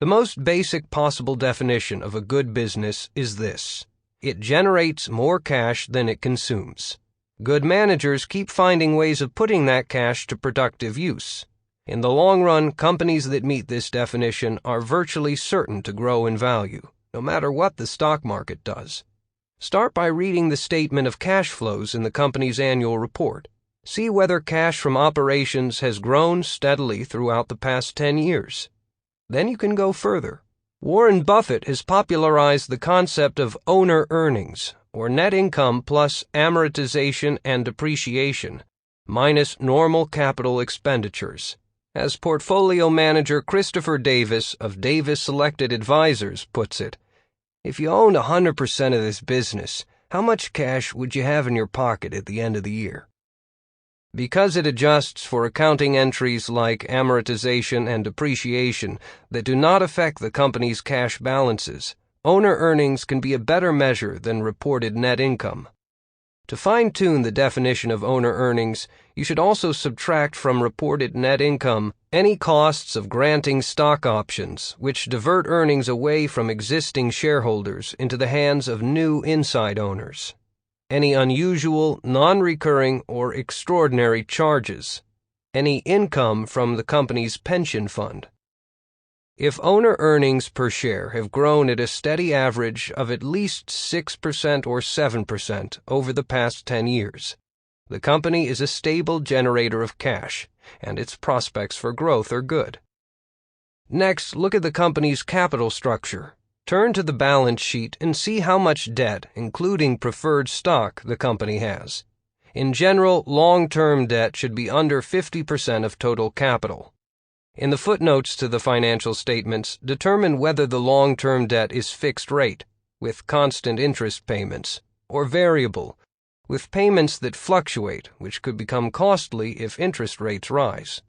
The most basic possible definition of a good business is this: it generates more cash than it consumes. Good managers keep finding ways of putting that cash to productive use. In the long run, companies that meet this definition are virtually certain to grow in value, no matter what the stock market does. Start by reading the statement of cash flows in the company's annual report. See whether cash from operations has grown steadily throughout the past 10 years. Then you can go further. Warren Buffett has popularized the concept of owner earnings, or net income plus amortization and depreciation, minus normal capital expenditures. As portfolio manager Christopher Davis of Davis Selected Advisors puts it, If you owned 100% of this business, how much cash would you have in your pocket at the end of the year? Because it adjusts for accounting entries like amortization and depreciation that do not affect the company's cash balances, owner earnings can be a better measure than reported net income. To fine-tune the definition of owner earnings, you should also subtract from reported net income any costs of granting stock options, which divert earnings away from existing shareholders into the hands of new inside owners. Any unusual, non-recurring, or extraordinary charges. Any income from the company's pension fund. If owner earnings per share have grown at a steady average of at least 6% or 7% over the past 10 years, the company is a stable generator of cash, and its prospects for growth are good. Next, look at the company's capital structure. Turn to the balance sheet and see how much debt, including preferred stock, the company has. In general, long-term debt should be under 50% of total capital. In the footnotes to the financial statements, determine whether the long-term debt is fixed rate, with constant interest payments, or variable, with payments that fluctuate, which could become costly if interest rates rise.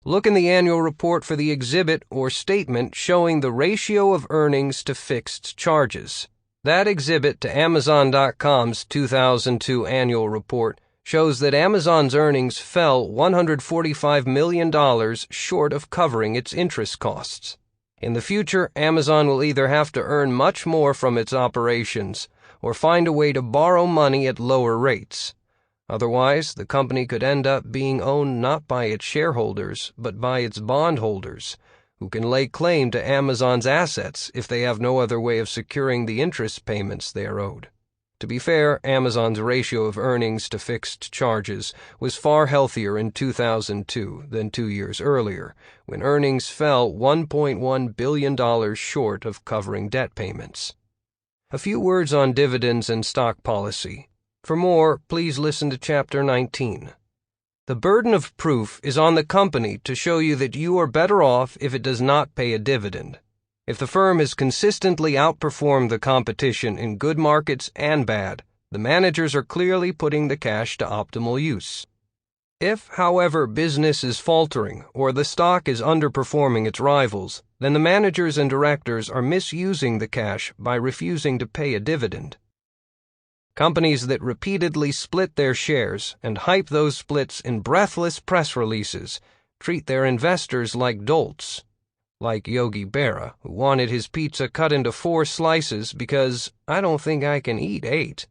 Look in the annual report for the exhibit or statement showing the ratio of earnings to fixed charges. That exhibit to Amazon.com's 2002 annual report shows that Amazon's earnings fell $145 million short of covering its interest costs. In the future, Amazon will either have to earn much more from its operations or find a way to borrow money at lower rates. Otherwise, the company could end up being owned not by its shareholders, but by its bondholders, who can lay claim to Amazon's assets if they have no other way of securing the interest payments they are owed. To be fair, Amazon's ratio of earnings to fixed charges was far healthier in 2002 than 2 years earlier, when earnings fell $1.1 billion short of covering debt payments. A few words on dividends and stock policy. For more, please listen to Chapter 19. The burden of proof is on the company to show you that you are better off if it does not pay a dividend. If the firm has consistently outperformed the competition in good markets and bad, the managers are clearly putting the cash to optimal use. If, however, business is faltering or the stock is underperforming its rivals, then the managers and directors are misusing the cash by refusing to pay a dividend. Companies that repeatedly split their shares and hype those splits in breathless press releases treat their investors like dolts. Like Yogi Berra, who wanted his pizza cut into 4 slices because I don't think I can eat 8.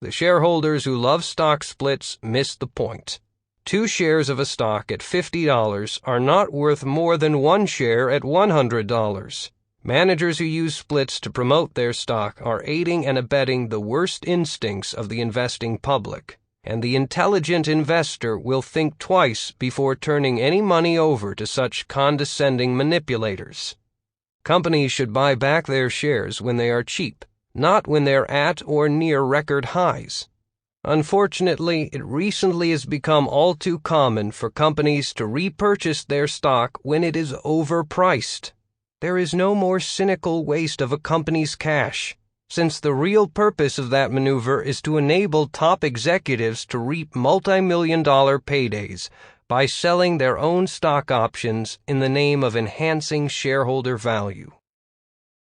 The shareholders who love stock splits miss the point. 2 shares of a stock at $50 are not worth more than 1 share at $100. Managers who use splits to promote their stock are aiding and abetting the worst instincts of the investing public, and the intelligent investor will think twice before turning any money over to such condescending manipulators. Companies should buy back their shares when they are cheap, not when they're at or near record highs. Unfortunately, it recently has become all too common for companies to repurchase their stock when it is overpriced. There is no more cynical waste of a company's cash, since the real purpose of that maneuver is to enable top executives to reap multi-million-dollar paydays by selling their own stock options in the name of enhancing shareholder value.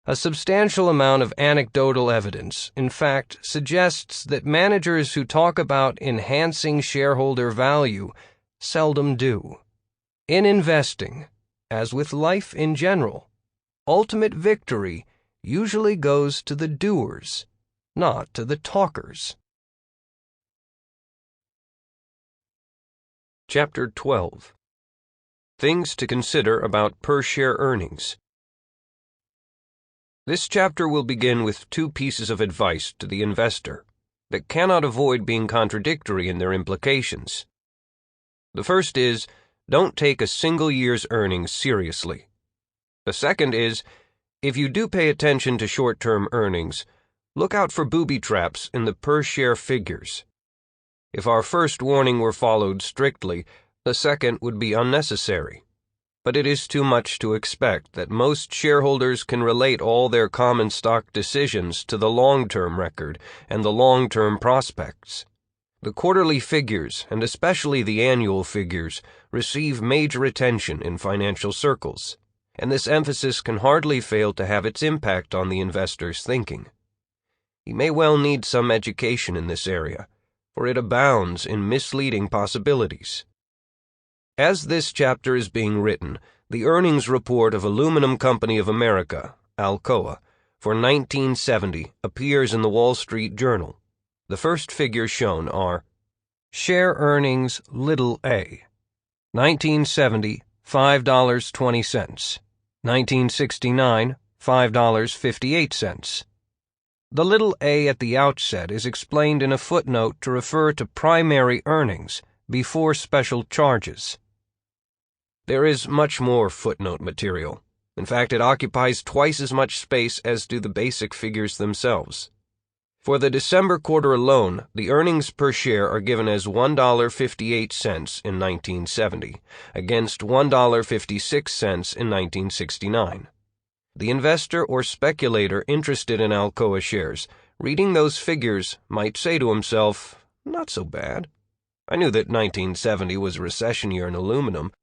A substantial amount of anecdotal evidence, in fact, suggests that managers who talk about enhancing shareholder value seldom do. In investing, as with life in general, ultimate victory usually goes to the doers, not to the talkers. Chapter 12. Things to consider about per-share earnings. This chapter will begin with 2 pieces of advice to the investor that cannot avoid being contradictory in their implications. The first is, don't take a single year's earnings seriously. The second is, if you do pay attention to short-term earnings, look out for booby traps in the per-share figures. If our first warning were followed strictly, the second would be unnecessary. but it is too much to expect that most shareholders can relate all their common stock decisions to the long-term record and the long-term prospects. The quarterly figures, and especially the annual figures, receive major attention in financial circles, and this emphasis can hardly fail to have its impact on the investor's thinking. He may well need some education in this area, for it abounds in misleading possibilities. As this chapter is being written, the earnings report of Aluminum Company of America, Alcoa, for 1970 appears in the Wall Street Journal. The first figures shown are share earnings a, 1970, $5.20, 1969, $5.58. The little a at the outset is explained in a footnote to refer to primary earnings before special charges. There is much more footnote material. In fact, it occupies twice as much space as do the basic figures themselves. For the December quarter alone, the earnings per share are given as $1.58 in 1970, against $1.56 in 1969. The investor or speculator interested in Alcoa shares, reading those figures, might say to himself, "Not so bad. I knew that 1970 was a recession year in aluminum,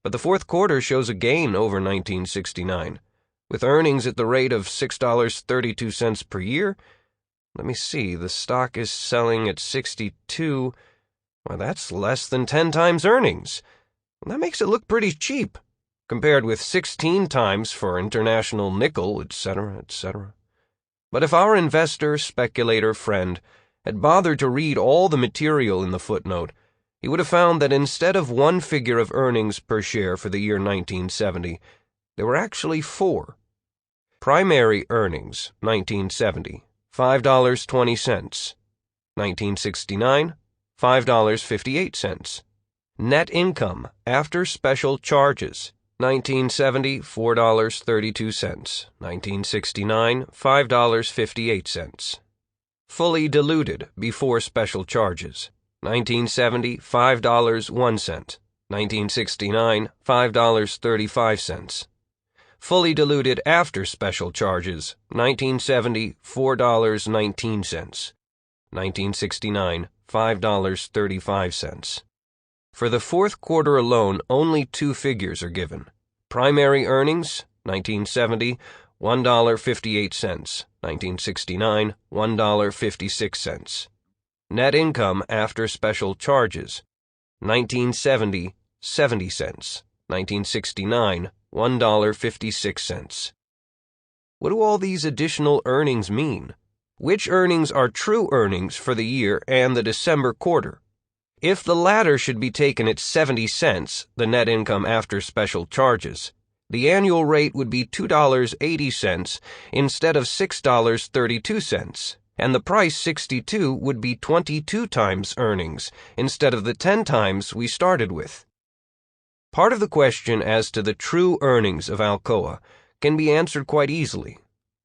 but the fourth quarter shows a gain over 1969. With earnings at the rate of $6.32 per year, let me see, the stock is selling at 62. Well, that's less than 10 times earnings. That makes it look pretty cheap, compared with 16 times for International Nickel, etc., etc. But if our investor, speculator friend had bothered to read all the material in the footnote, he would have found that instead of one figure of earnings per share for the year 1970, there were actually four. Primary earnings, 1970, $5.20. 1969, $5.58. Net income after special charges, 1970, $4.32. 1969, $5.58. Fully diluted before special charges, 1970, $5.01. 1969, $5.35. Fully diluted after special charges, 1970, $4.19. 1969, $5.35. For the fourth quarter alone, only two figures are given. Primary earnings, 1970, $1.58. 1969, $1.56. Net income after special charges, 1970, 70 cents. 1969, $1.56. What do all these additional earnings mean? Which earnings are true earnings for the year and the December quarter? If the latter should be taken at 70 cents, the net income after special charges, the annual rate would be $2.80 instead of $6.32, and the price 62 would be 22 times earnings instead of the 10 times we started with. Part of the question as to the true earnings of Alcoa can be answered quite easily.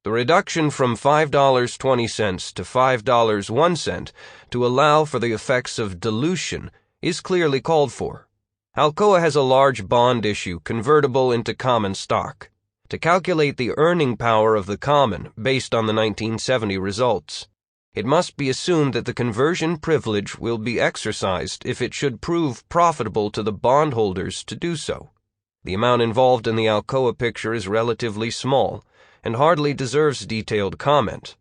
The reduction from $5.20 to $5.01 to allow for the effects of dilution is clearly called for. Alcoa has a large bond issue convertible into common stock. To calculate the earning power of the common based on the 1970 results, it must be assumed that the conversion privilege will be exercised if it should prove profitable to the bondholders to do so. The amount involved in the Alcoa picture is relatively small and hardly deserves detailed comment.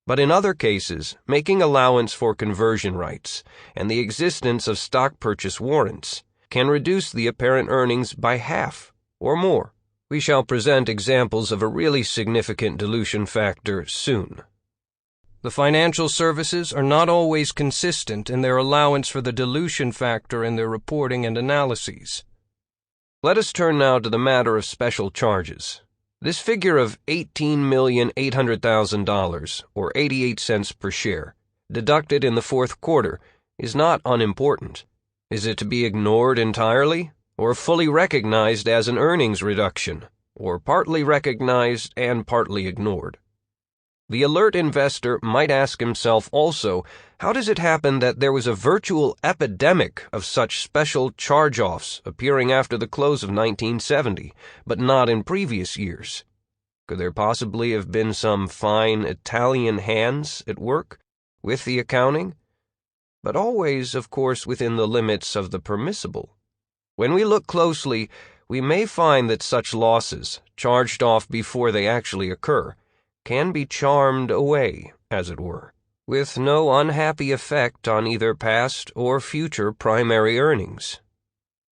But in other cases, making allowance for conversion rights and the existence of stock purchase warrants can reduce the apparent earnings by half or more. We shall present examples of a really significant dilution factor soon. The financial services are not always consistent in their allowance for the dilution factor in their reporting and analyses. Let us turn now to the matter of special charges. This figure of $18,800,000, or 88 cents per share, deducted in the fourth quarter, is not unimportant. Is it to be ignored entirely, or fully recognized as an earnings reduction, or partly recognized and partly ignored? The alert investor might ask himself also, how does it happen that there was a virtual epidemic of such special charge-offs appearing after the close of 1970, but not in previous years? Could there possibly have been some fine Italian hands at work with the accounting? But always, of course, within the limits of the permissible. When we look closely, we may find that such losses, charged off before they actually occur, can be charmed away, as it were, with no unhappy effect on either past or future primary earnings.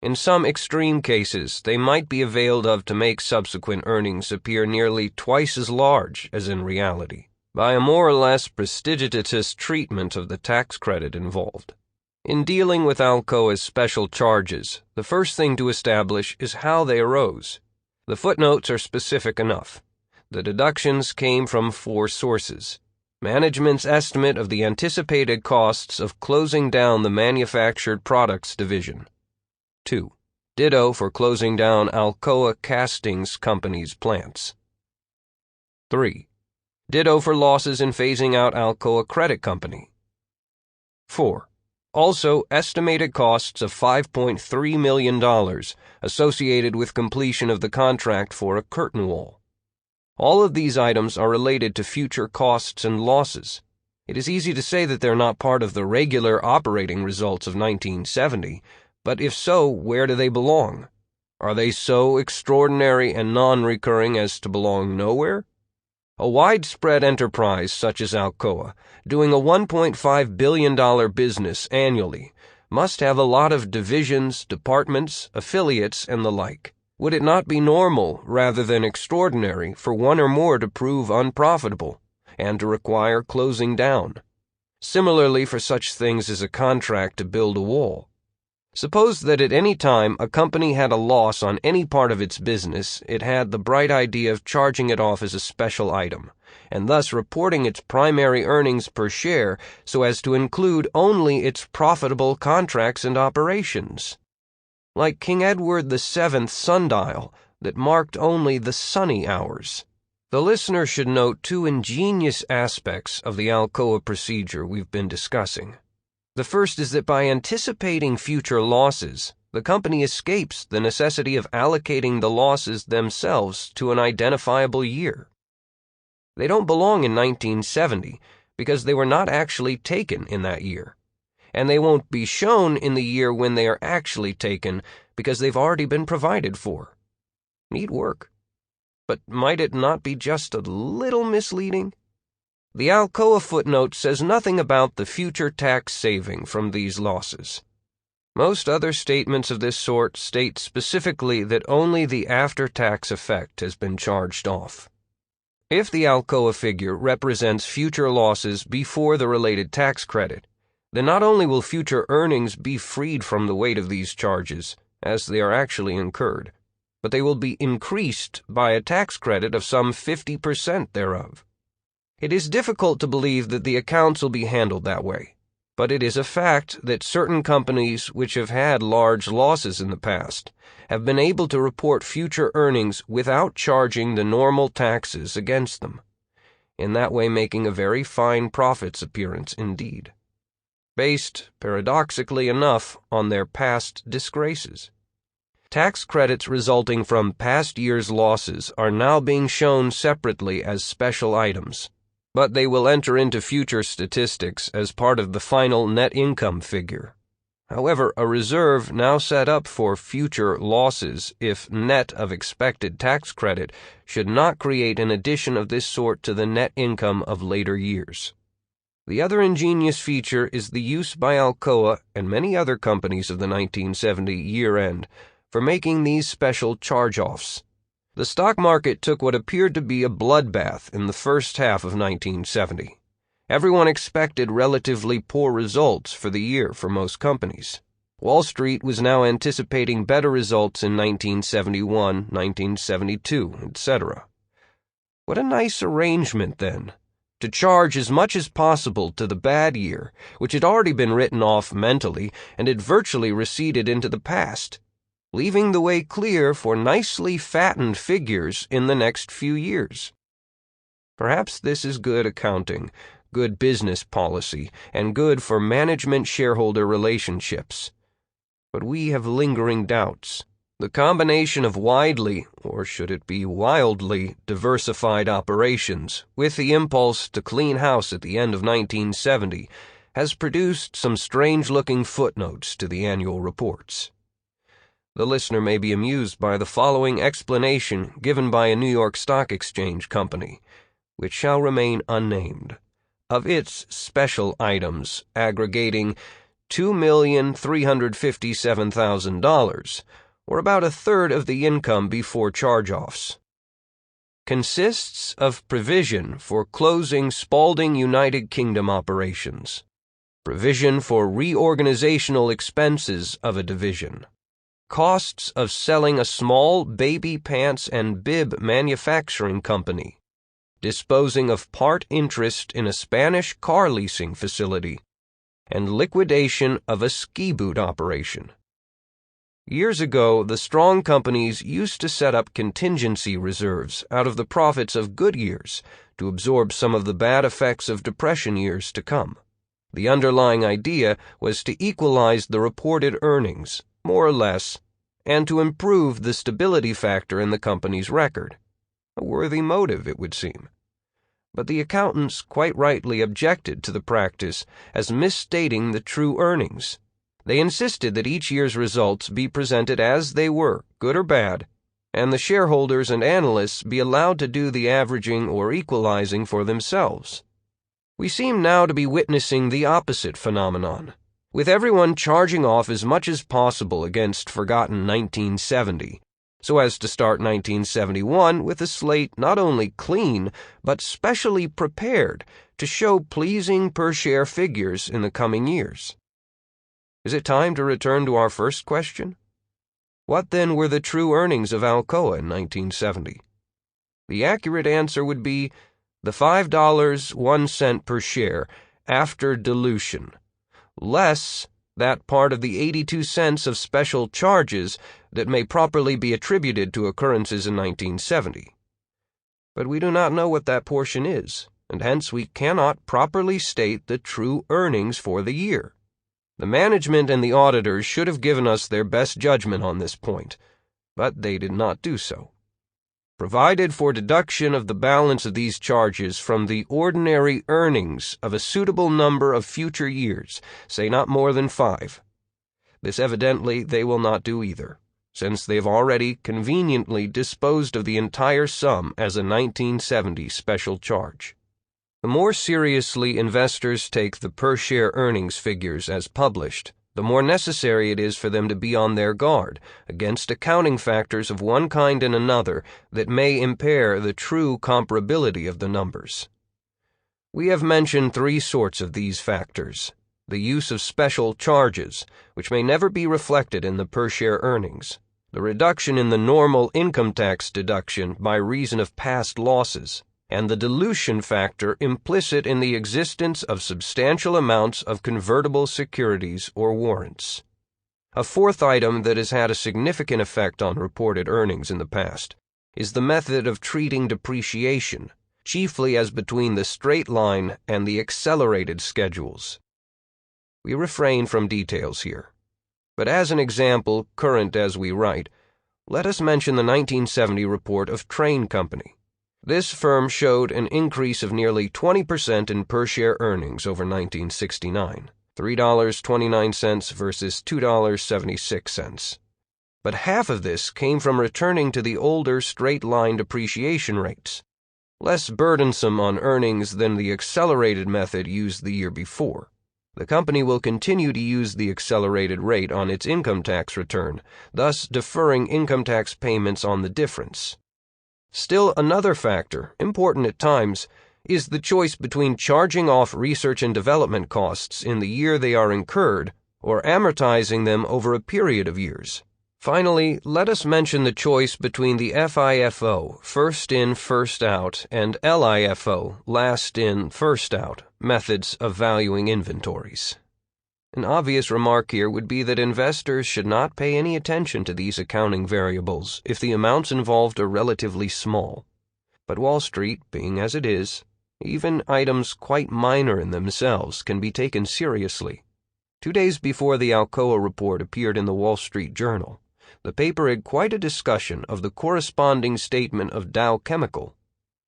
In some extreme cases, they might be availed of to make subsequent earnings appear nearly twice as large as in reality, by a more or less prestigious treatment of the tax credit involved. In dealing with Alcoa's special charges, the first thing to establish is how they arose. The footnotes are specific enough. The deductions came from 4 sources: management's estimate of the anticipated costs of closing down the manufactured products division. 2. Ditto for closing down Alcoa Castings Company's plants. 3. Ditto for losses in phasing out Alcoa Credit Company. 4. Also, estimated costs of $5.3 million associated with completion of the contract for a curtain wall. All of these items are related to future costs and losses. It is easy to say that they're not part of the regular operating results of 1970, but if so, where do they belong? Are they so extraordinary and non-recurring as to belong nowhere? A widespread enterprise such as Alcoa, doing a $1.5 billion business annually, must have a lot of divisions, departments, affiliates, and the like. Would it not be normal, rather than extraordinary, for one or more to prove unprofitable, and to require closing down? Similarly for such things as a contract to build a wall. Suppose that at any time a company had a loss on any part of its business, it had the bright idea of charging it off as a special item, and thus reporting its primary earnings per share so as to include only its profitable contracts and operations. Like King Edward VII's sundial that marked only the sunny hours. The listener should note 2 ingenious aspects of the Alcoa procedure we've been discussing. The first is that by anticipating future losses, the company escapes the necessity of allocating the losses themselves to an identifiable year. They don't belong in 1970 because they were not actually taken in that year, and they won't be shown in the year when they are actually taken because they've already been provided for. Neat work. But might it not be just a little misleading? The Alcoa footnote says nothing about the future tax saving from these losses. Most other statements of this sort state specifically that only the after-tax effect has been charged off. If the Alcoa figure represents future losses before the related tax credit, then not only will future earnings be freed from the weight of these charges, as they are actually incurred, but they will be increased by a tax credit of some 50% thereof. It is difficult to believe that the accounts will be handled that way, but it is a fact that certain companies which have had large losses in the past have been able to report future earnings without charging the normal taxes against them, in that way making a very fine profits appearance indeed, based, paradoxically enough, on their past disgraces. Tax credits resulting from past years' losses are now being shown separately as special items, but they will enter into future statistics as part of the final net income figure. However, a reserve now set up for future losses, if net of expected tax credit, should not create an addition of this sort to the net income of later years. The other ingenious feature is the use by Alcoa and many other companies of the 1970 year-end for making these special charge-offs. The stock market took what appeared to be a bloodbath in the first half of 1970. Everyone expected relatively poor results for the year for most companies. Wall Street was now anticipating better results in 1971, 1972, etc. What a nice arrangement, then, to charge as much as possible to the bad year, which had already been written off mentally and had virtually receded into the past, leaving the way clear for nicely fattened figures in the next few years. Perhaps this is good accounting, good business policy, and good for management-shareholder relationships. But we have lingering doubts. The combination of widely, or should it be wildly, diversified operations, with the impulse to clean house at the end of 1970, has produced some strange-looking footnotes to the annual reports. The listener may be amused by the following explanation given by a New York Stock Exchange company, which shall remain unnamed, of its special items aggregating $2,357,000, or about a third of the income before charge-offs. Consists of provision for closing Spalding United Kingdom operations, provision for reorganizational expenses of a division, costs of selling a small baby pants and bib manufacturing company, disposing of part interest in a Spanish car leasing facility, and liquidation of a ski boot operation. Years ago, the strong companies used to set up contingency reserves out of the profits of good years to absorb some of the bad effects of depression years to come. The underlying idea was to equalize the reported earnings, more or less, and to improve the stability factor in the company's record. A worthy motive, it would seem. But the accountants quite rightly objected to the practice as misstating the true earnings. They insisted that each year's results be presented as they were, good or bad, and the shareholders and analysts be allowed to do the averaging or equalizing for themselves. We seem now to be witnessing the opposite phenomenon, with everyone charging off as much as possible against forgotten 1970, so as to start 1971 with a slate not only clean, but specially prepared to show pleasing per-share figures in the coming years. Is it time to return to our first question? What then were the true earnings of Alcoa in 1970? The accurate answer would be the $5.01 per share after dilution, less that part of the 82 cents of special charges that may properly be attributed to occurrences in 1970. But we do not know what that portion is, and hence we cannot properly state the true earnings for the year. The management and the auditors should have given us their best judgment on this point, but they did not do so. Provided for deduction of the balance of these charges from the ordinary earnings of a suitable number of future years, say not more than 5. This evidently they will not do either, since they have already conveniently disposed of the entire sum as a 1970 special charge. The more seriously investors take the per-share earnings figures as published, the more necessary it is for them to be on their guard against accounting factors of one kind and another that may impair the true comparability of the numbers. We have mentioned 3 sorts of these factors: the use of special charges, which may never be reflected in the per-share earnings, the reduction in the normal income tax deduction by reason of past losses, and the dilution factor implicit in the existence of substantial amounts of convertible securities or warrants. A fourth item that has had a significant effect on reported earnings in the past is the method of treating depreciation, chiefly as between the straight line and the accelerated schedules. We refrain from details here, but as an example current as we write, let us mention the 1970 report of Train Company. This firm showed an increase of nearly 20% in per-share earnings over 1969, $3.29 versus $2.76. But half of this came from returning to the older straight-line depreciation rates, less burdensome on earnings than the accelerated method used the year before. The company will continue to use the accelerated rate on its income tax return, thus deferring income tax payments on the difference. Still another factor, important at times, is the choice between charging off research and development costs in the year they are incurred or amortizing them over a period of years. Finally, let us mention the choice between the FIFO, first in, first out, and LIFO, last in, first out, methods of valuing inventories. An obvious remark here would be that investors should not pay any attention to these accounting variables if the amounts involved are relatively small. But Wall Street, being as it is, even items quite minor in themselves can be taken seriously. 2 days before the Alcoa report appeared in the Wall Street Journal, the paper had quite a discussion of the corresponding statement of Dow Chemical.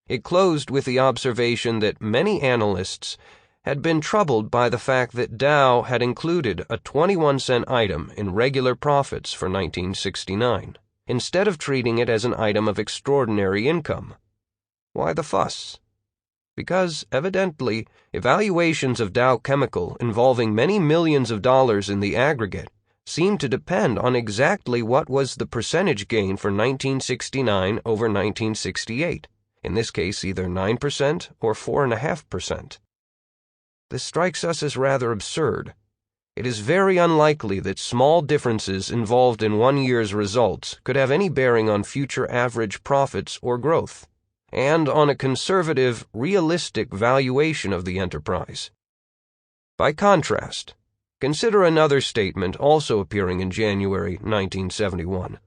It closed with the observation that many analysts had been troubled by the fact that Dow had included a 21-cent item in regular profits for 1969, instead of treating it as an item of extraordinary income. Why the fuss? Because, evidently, evaluations of Dow Chemical involving many millions of dollars in the aggregate seemed to depend on exactly what was the percentage gain for 1969 over 1968, in this case either 9% or 4.5%. This strikes us as rather absurd. It is very unlikely that small differences involved in one year's results could have any bearing on future average profits or growth, and on a conservative, realistic valuation of the enterprise. By contrast, consider another statement also appearing in January 1971.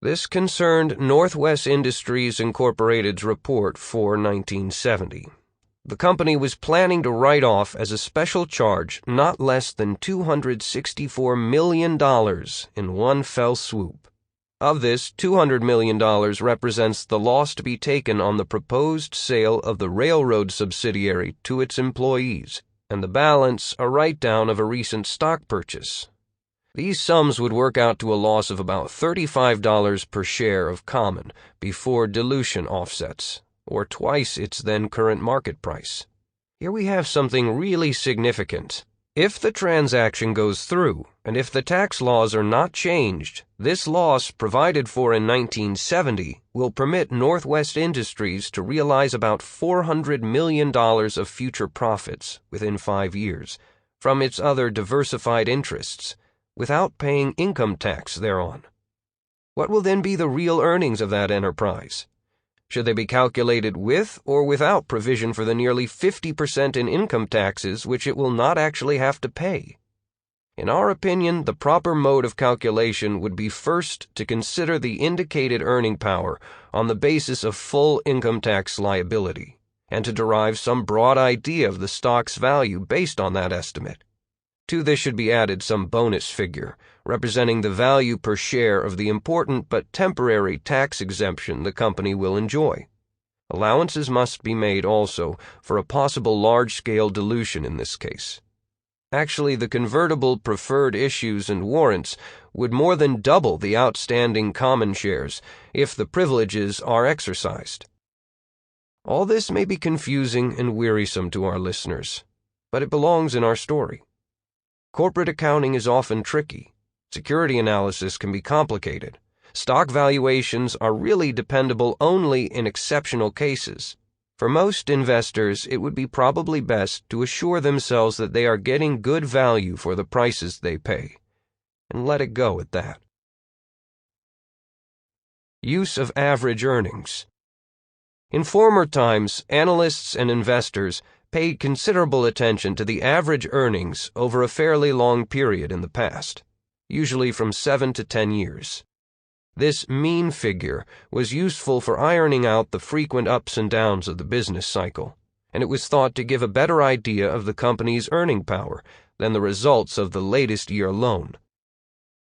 This concerned Northwest Industries Incorporated's report for 1970. The company was planning to write off as a special charge not less than $264 million in one fell swoop. Of this, $200 million represents the loss to be taken on the proposed sale of the railroad subsidiary to its employees, and the balance a write-down of a recent stock purchase. These sums would work out to a loss of about $35 per share of common before dilution offsets, or twice its then current market price. Here we have something really significant. If the transaction goes through, and if the tax laws are not changed, this loss provided for in 1970 will permit Northwest Industries to realize about $400 million of future profits within 5 years from its other diversified interests, without paying income tax thereon. What will then be the real earnings of that enterprise? Should they be calculated with or without provision for the nearly 50% in income taxes which it will not actually have to pay? In our opinion, the proper mode of calculation would be first to consider the indicated earning power on the basis of full income tax liability, and to derive some broad idea of the stock's value based on that estimate. To this should be added some bonus figure, representing the value per share of the important but temporary tax exemption the company will enjoy. Allowances must be made also for a possible large-scale dilution in this case. Actually, the convertible preferred issues and warrants would more than double the outstanding common shares if the privileges are exercised. All this may be confusing and wearisome to our listeners, but it belongs in our story. Corporate accounting is often tricky. Security analysis can be complicated. Stock valuations are really dependable only in exceptional cases. For most investors, it would be probably best to assure themselves that they are getting good value for the prices they pay, and let it go at that. Use of average earnings. In former times, analysts and investors paid considerable attention to the average earnings over a fairly long period in the past, usually from 7 to 10 years. This mean figure was useful for ironing out the frequent ups and downs of the business cycle, and it was thought to give a better idea of the company's earning power than the results of the latest year alone.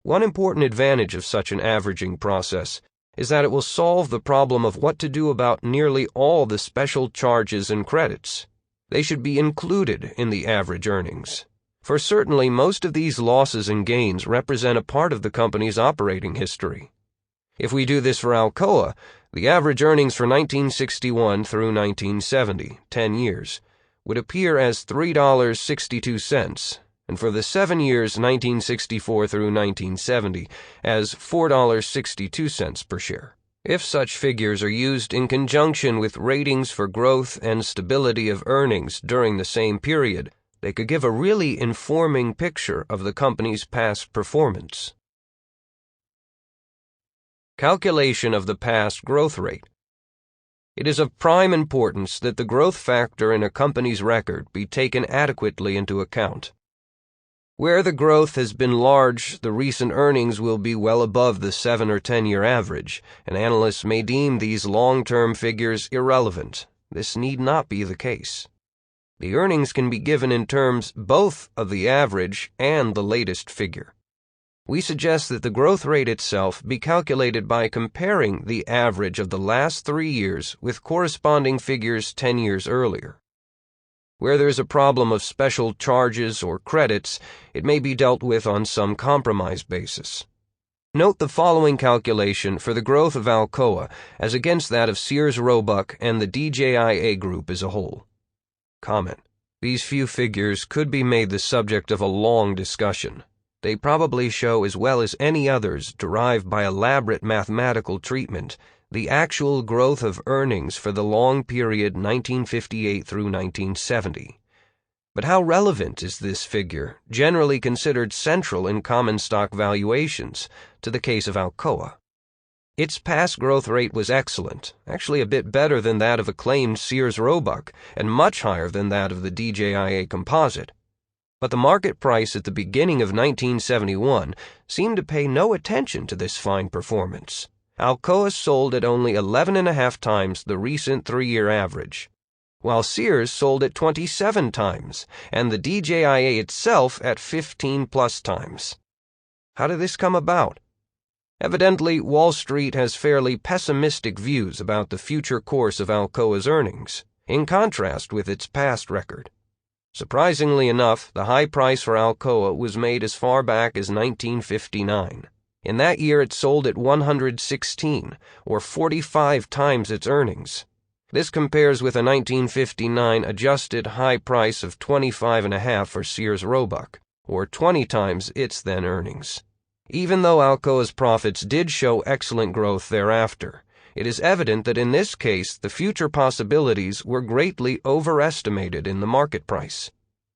One important advantage of such an averaging process is that it will solve the problem of what to do about nearly all the special charges and credits. They should be included in the average earnings, for certainly most of these losses and gains represent a part of the company's operating history. If we do this for Alcoa, the average earnings for 1961 through 1970, 10 years, would appear as $3.62, and for the 7 years 1964 through 1970 as $4.62 per share. If such figures are used in conjunction with ratings for growth and stability of earnings during the same period, they could give a really informing picture of the company's past performance. Calculation of the past growth rate. It is of prime importance that the growth factor in a company's record be taken adequately into account. Where the growth has been large, the recent earnings will be well above the 7 or 10-year average, and analysts may deem these long-term figures irrelevant. This need not be the case. The earnings can be given in terms both of the average and the latest figure. We suggest that the growth rate itself be calculated by comparing the average of the last 3 years with corresponding figures 10 years earlier. Where there is a problem of special charges or credits, it may be dealt with on some compromise basis. Note the following calculation for the growth of Alcoa as against that of Sears Roebuck and the DJIA Group as a whole. Comment: these few figures could be made the subject of a long discussion. They probably show, as well as any others derived by elaborate mathematical treatment, the actual growth of earnings for the long period 1958 through 1970. But how relevant is this figure, generally considered central in common stock valuations, to the case of Alcoa? Its past growth rate was excellent, actually a bit better than that of acclaimed Sears Roebuck, and much higher than that of the DJIA Composite. But the market price at the beginning of 1971 seemed to pay no attention to this fine performance. Alcoa sold at only 11.5 times the recent 3-year average, while Sears sold at 27 times, and the DJIA itself at 15+ times. How did this come about? Evidently, Wall Street has fairly pessimistic views about the future course of Alcoa's earnings, in contrast with its past record. Surprisingly enough, the high price for Alcoa was made as far back as 1959. In that year, it sold at 116, or 45 times its earnings. This compares with a 1959 adjusted high price of 25.5 for Sears Roebuck, or 20 times its then earnings. Even though Alcoa's profits did show excellent growth thereafter, it is evident that in this case the future possibilities were greatly overestimated in the market price.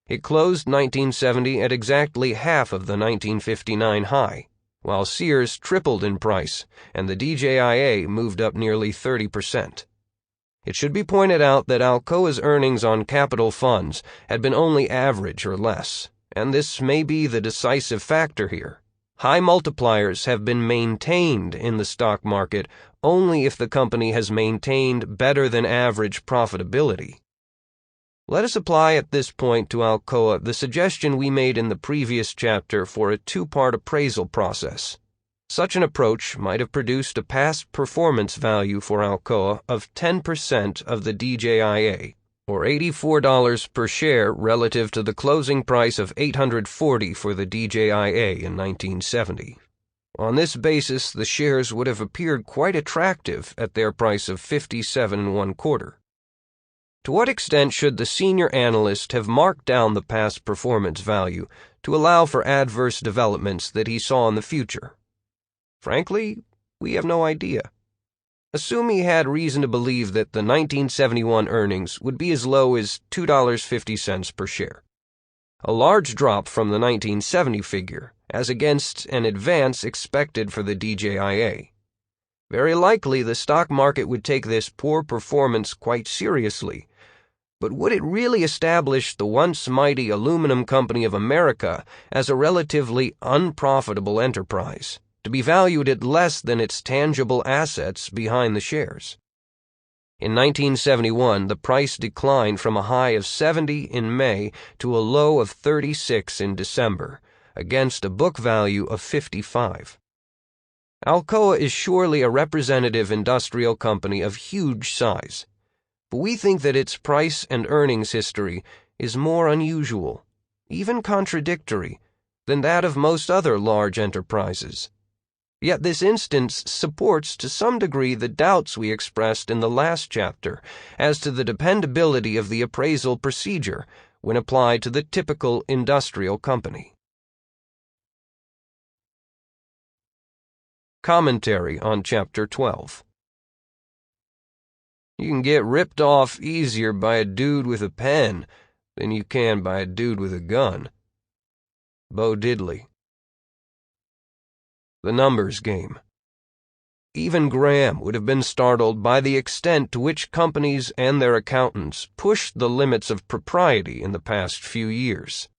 It closed 1970 at exactly half of the 1959 high, while Sears tripled in price and the DJIA moved up nearly 30%. It should be pointed out that Alcoa's earnings on capital funds had been only average or less, and this may be the decisive factor here. High multipliers have been maintained in the stock market only if the company has maintained better than average profitability. Let us apply at this point to Alcoa the suggestion we made in the previous chapter for a 2-part appraisal process. Such an approach might have produced a past performance value for Alcoa of 10% of the DJIA, or $84 per share relative to the closing price of $840 for the DJIA in 1970. On this basis, the shares would have appeared quite attractive at their price of $57 1/4. To what extent should the senior analyst have marked down the past performance value to allow for adverse developments that he saw in the future? Frankly, we have no idea. Assume he had reason to believe that the 1971 earnings would be as low as $2.50 per share. A large drop from the 1970 figure, as against an advance expected for the DJIA. Very likely the stock market would take this poor performance quite seriously, but would it really establish the once mighty Aluminum Company of America as a relatively unprofitable enterprise, to be valued at less than its tangible assets behind the shares? In 1971, the price declined from a high of 70 in May to a low of 36 in December, against a book value of 55. Alcoa is surely a representative industrial company of huge size, but we think that its price and earnings history is more unusual, even contradictory, than that of most other large enterprises. Yet this instance supports to some degree the doubts we expressed in the last chapter as to the dependability of the appraisal procedure when applied to the typical industrial company. Commentary on Chapter 12. You can get ripped off easier by a dude with a pen than you can by a dude with a gun. Bo Diddley. The numbers game. Even Graham would have been startled by the extent to which companies and their accountants pushed the limits of propriety in the past few years.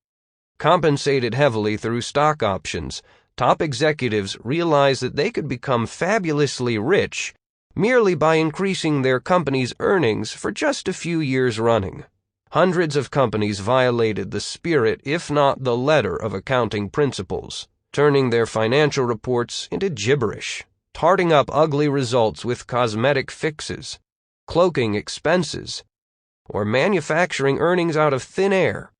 Compensated heavily through stock options, top executives realized that they could become fabulously rich merely by increasing their company's earnings for just a few years running. Hundreds of companies violated the spirit, if not the letter, of accounting principles, turning their financial reports into gibberish, tarting up ugly results with cosmetic fixes, cloaking expenses, or manufacturing earnings out of thin air.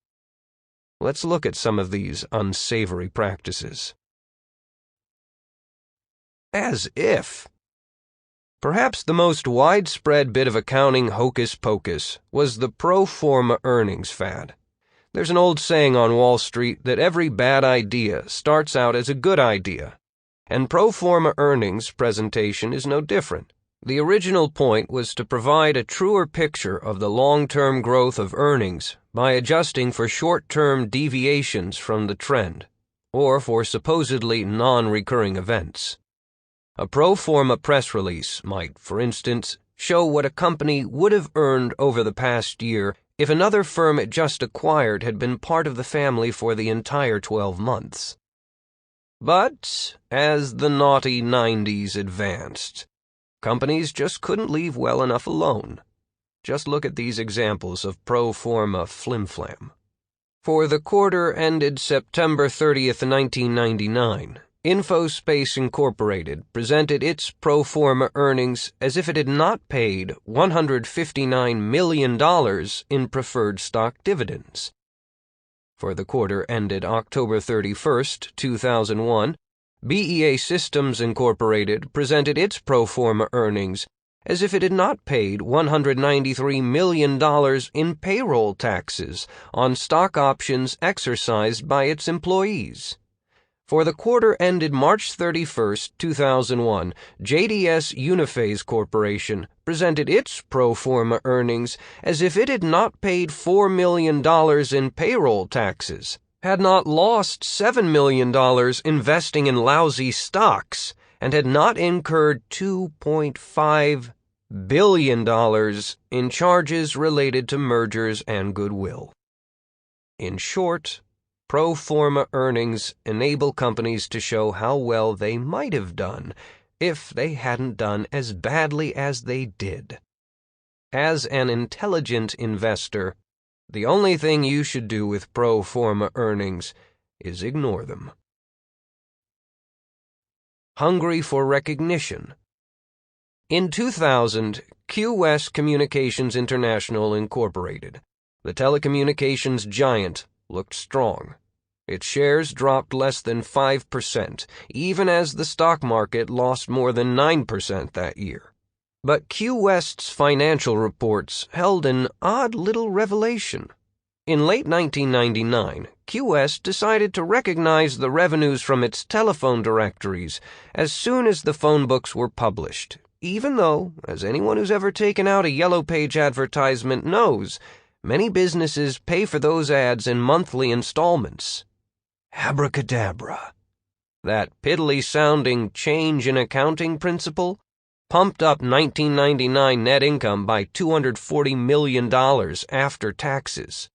Let's look at some of these unsavory practices. As if. Perhaps the most widespread bit of accounting hocus-pocus was the pro forma earnings fad. There's an old saying on Wall Street that every bad idea starts out as a good idea, and pro forma earnings presentation is no different. The original point was to provide a truer picture of the long-term growth of earnings by adjusting for short-term deviations from the trend, or for supposedly non-recurring events. A pro forma press release might, for instance, show what a company would have earned over the past year if another firm it just acquired had been part of the family for the entire 12 months. But as the naughty 90s advanced, companies just couldn't leave well enough alone. Just look at these examples of pro forma flim-flam. For the quarter ended September 30th, 1999, InfoSpace Incorporated presented its pro forma earnings as if it had not paid $159 million in preferred stock dividends. For the quarter ended October 31st, 2001, BEA Systems Incorporated presented its pro forma earnings as if it had not paid $193 million in payroll taxes on stock options exercised by its employees. For the quarter ended March 31st, 2001, JDS Uniphase Corporation presented its pro forma earnings as if it had not paid $4 million in payroll taxes, had not lost $7 million investing in lousy stocks, and had not incurred $2.5 billion in charges related to mergers and goodwill. In short, pro forma earnings enable companies to show how well they might have done if they hadn't done as badly as they did. As an intelligent investor, the only thing you should do with pro forma earnings is ignore them. Hungry for recognition. In 2000, QS Communications International Incorporated, the telecommunications giant, looked strong. Its shares dropped less than 5%, even as the stock market lost more than 9% that year. But QWest's financial reports held an odd little revelation. In late 1999, QWest decided to recognize the revenues from its telephone directories as soon as the phone books were published, even though, as anyone who's ever taken out a Yellow Page advertisement knows, many businesses pay for those ads in monthly installments. Abracadabra. That piddly-sounding change in accounting principle pumped up 1999 net income by $240 million after taxes,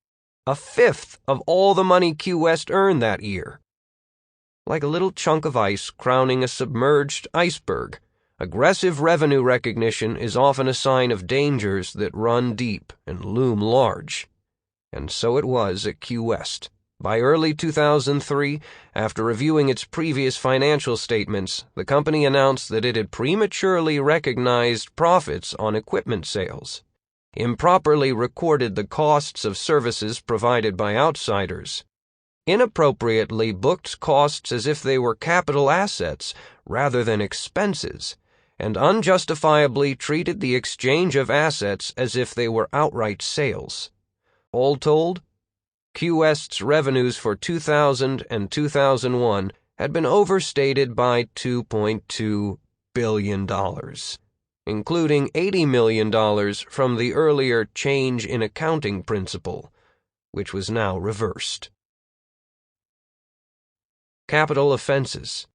a fifth of all the money QWest earned that year. Like a little chunk of ice crowning a submerged iceberg, aggressive revenue recognition is often a sign of dangers that run deep and loom large. And so it was at QWest. By early 2003, after reviewing its previous financial statements, the company announced that it had prematurely recognized profits on equipment sales, improperly recorded the costs of services provided by outsiders, inappropriately booked costs as if they were capital assets rather than expenses, and unjustifiably treated the exchange of assets as if they were outright sales. All told, QWest's revenues for 2000 and 2001 had been overstated by $2.2 billion, including $80 million from the earlier change in accounting principle, which was now reversed. Capital offenses.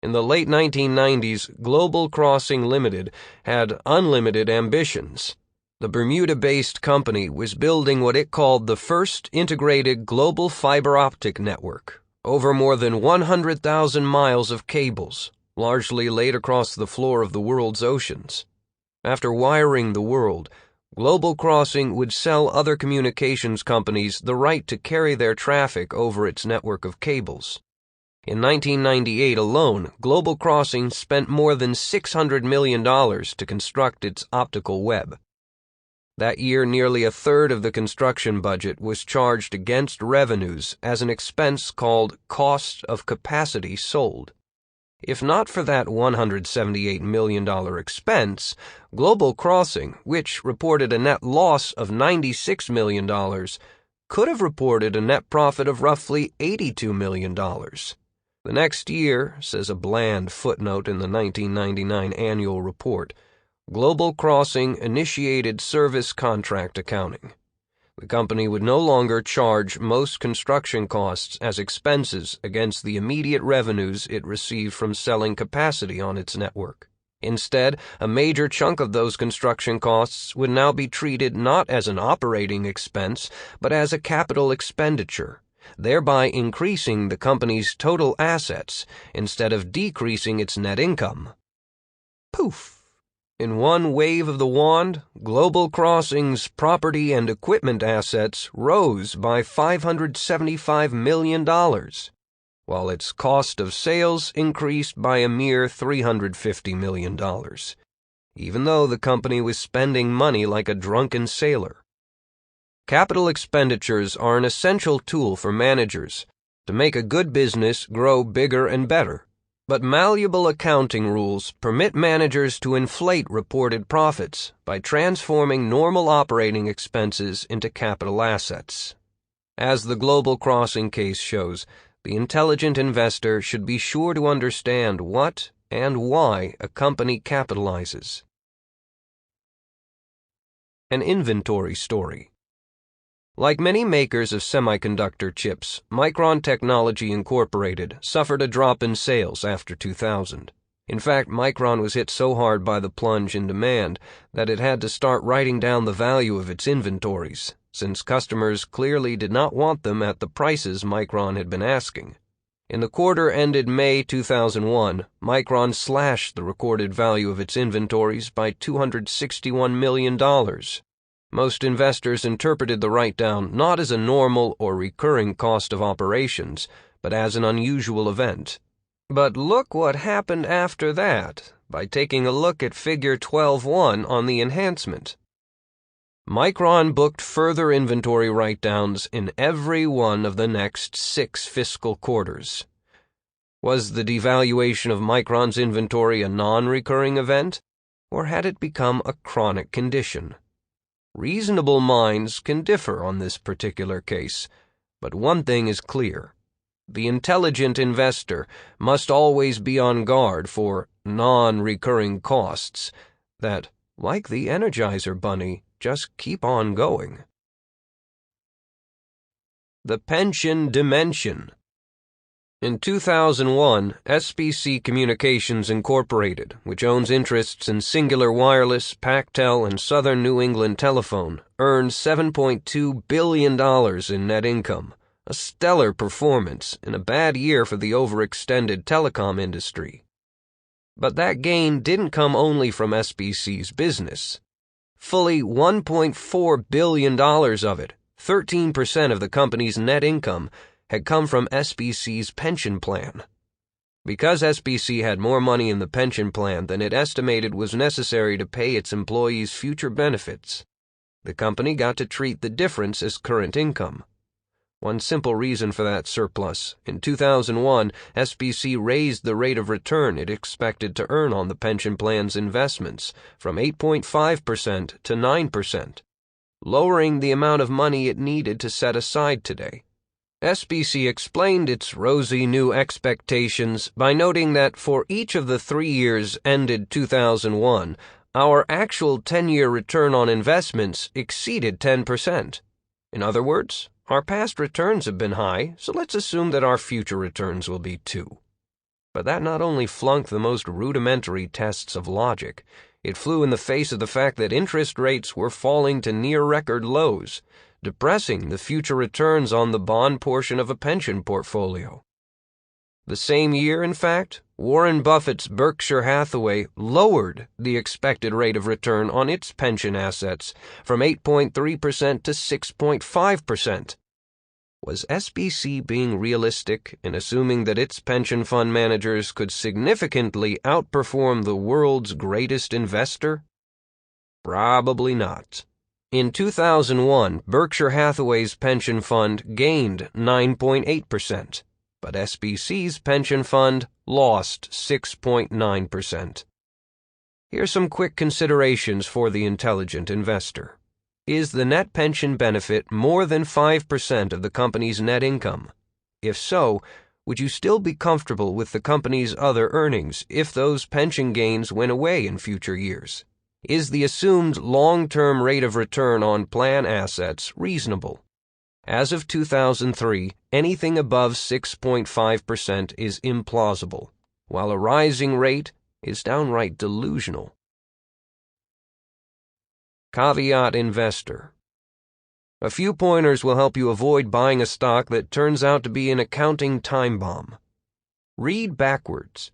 In the late 1990s, Global Crossing Limited had unlimited ambitions. The Bermuda-based company was building what it called the first integrated global fiber optic network, over more than 100,000 miles of cables, largely laid across the floor of the world's oceans. After wiring the world, Global Crossing would sell other communications companies the right to carry their traffic over its network of cables. In 1998 alone, Global Crossing spent more than $600 million to construct its optical web. That year, nearly a third of the construction budget was charged against revenues as an expense called cost of capacity sold. If not for that $178 million expense, Global Crossing, which reported a net loss of $96 million, could have reported a net profit of roughly $82 million. The next year, says a bland footnote in the 1999 annual report, Global Crossing initiated service contract accounting. The company would no longer charge most construction costs as expenses against the immediate revenues it received from selling capacity on its network. Instead, a major chunk of those construction costs would now be treated not as an operating expense, but as a capital expenditure, thereby increasing the company's total assets instead of decreasing its net income. Poof! In one wave of the wand, Global Crossing's property and equipment assets rose by $575 million, while its cost of sales increased by a mere $350 million, even though the company was spending money like a drunken sailor. Capital expenditures are an essential tool for managers to make a good business grow bigger and better. But malleable accounting rules permit managers to inflate reported profits by transforming normal operating expenses into capital assets. As the Global Crossing case shows, the intelligent investor should be sure to understand what and why a company capitalizes. An inventory story. Like many makers of semiconductor chips, Micron Technology Incorporated suffered a drop in sales after 2000. In fact, Micron was hit so hard by the plunge in demand that it had to start writing down the value of its inventories, since customers clearly did not want them at the prices Micron had been asking. In the quarter ended May 2001, Micron slashed the recorded value of its inventories by $261 million. Most investors interpreted the write-down not as a normal or recurring cost of operations, but as an unusual event. But look what happened after that by taking a look at Figure 12.1 on the enhancement. Micron booked further inventory write-downs in every one of the next 6 fiscal quarters. Was the devaluation of Micron's inventory a non-recurring event, or had it become a chronic condition? Reasonable minds can differ on this particular case, but one thing is clear. The intelligent investor must always be on guard for non-recurring costs that, like the Energizer Bunny, just keep on going. The pension dimension. In 2001, SBC Communications Incorporated, which owns interests in Singular Wireless, Pactel, and Southern New England Telephone, earned $7.2 billion in net income, a stellar performance in a bad year for the overextended telecom industry. But that gain didn't come only from SBC's business. Fully $1.4 billion of it, 13% of the company's net income, had come from SBC's pension plan. Because SBC had more money in the pension plan than it estimated was necessary to pay its employees' future benefits, the company got to treat the difference as current income. One simple reason for that surplus: in 2001, SBC raised the rate of return it expected to earn on the pension plan's investments from 8.5% to 9%, lowering the amount of money it needed to set aside today. SBC explained its rosy new expectations by noting that for each of the 3 years ended 2001, our actual 10-year return on investments exceeded 10%. In other words, our past returns have been high, so let's assume that our future returns will be too. But that not only flunked the most rudimentary tests of logic, It flew in the face of the fact that interest rates were falling to near-record lows, depressing the future returns on the bond portion of a pension portfolio. The same year, in fact, Warren Buffett's Berkshire Hathaway lowered the expected rate of return on its pension assets from 8.3% to 6.5%. Was SBC being realistic in assuming that its pension fund managers could significantly outperform the world's greatest investor? Probably not. In 2001, Berkshire Hathaway's pension fund gained 9.8%, but SBC's pension fund lost 6.9%. Here's some quick considerations for the intelligent investor. Is the net pension benefit more than 5% of the company's net income? If so, would you still be comfortable with the company's other earnings if those pension gains went away in future years? Is the assumed long-term rate of return on plan assets reasonable? As of 2003, anything above 6.5% is implausible, while a rising rate is downright delusional. Caveat investor. A few pointers will help you avoid buying a stock that turns out to be an accounting time bomb. Read backwards.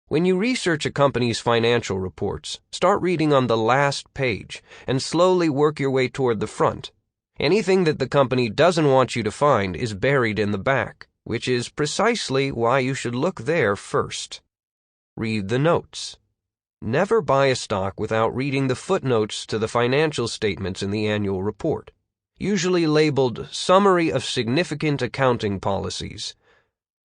When you research a company's financial reports, start reading on the last page and slowly work your way toward the front. Anything that the company doesn't want you to find is buried in the back, which is precisely why you should look there first. Read the notes. Never buy a stock without reading the footnotes to the financial statements in the annual report, usually labeled Summary of Significant Accounting Policies.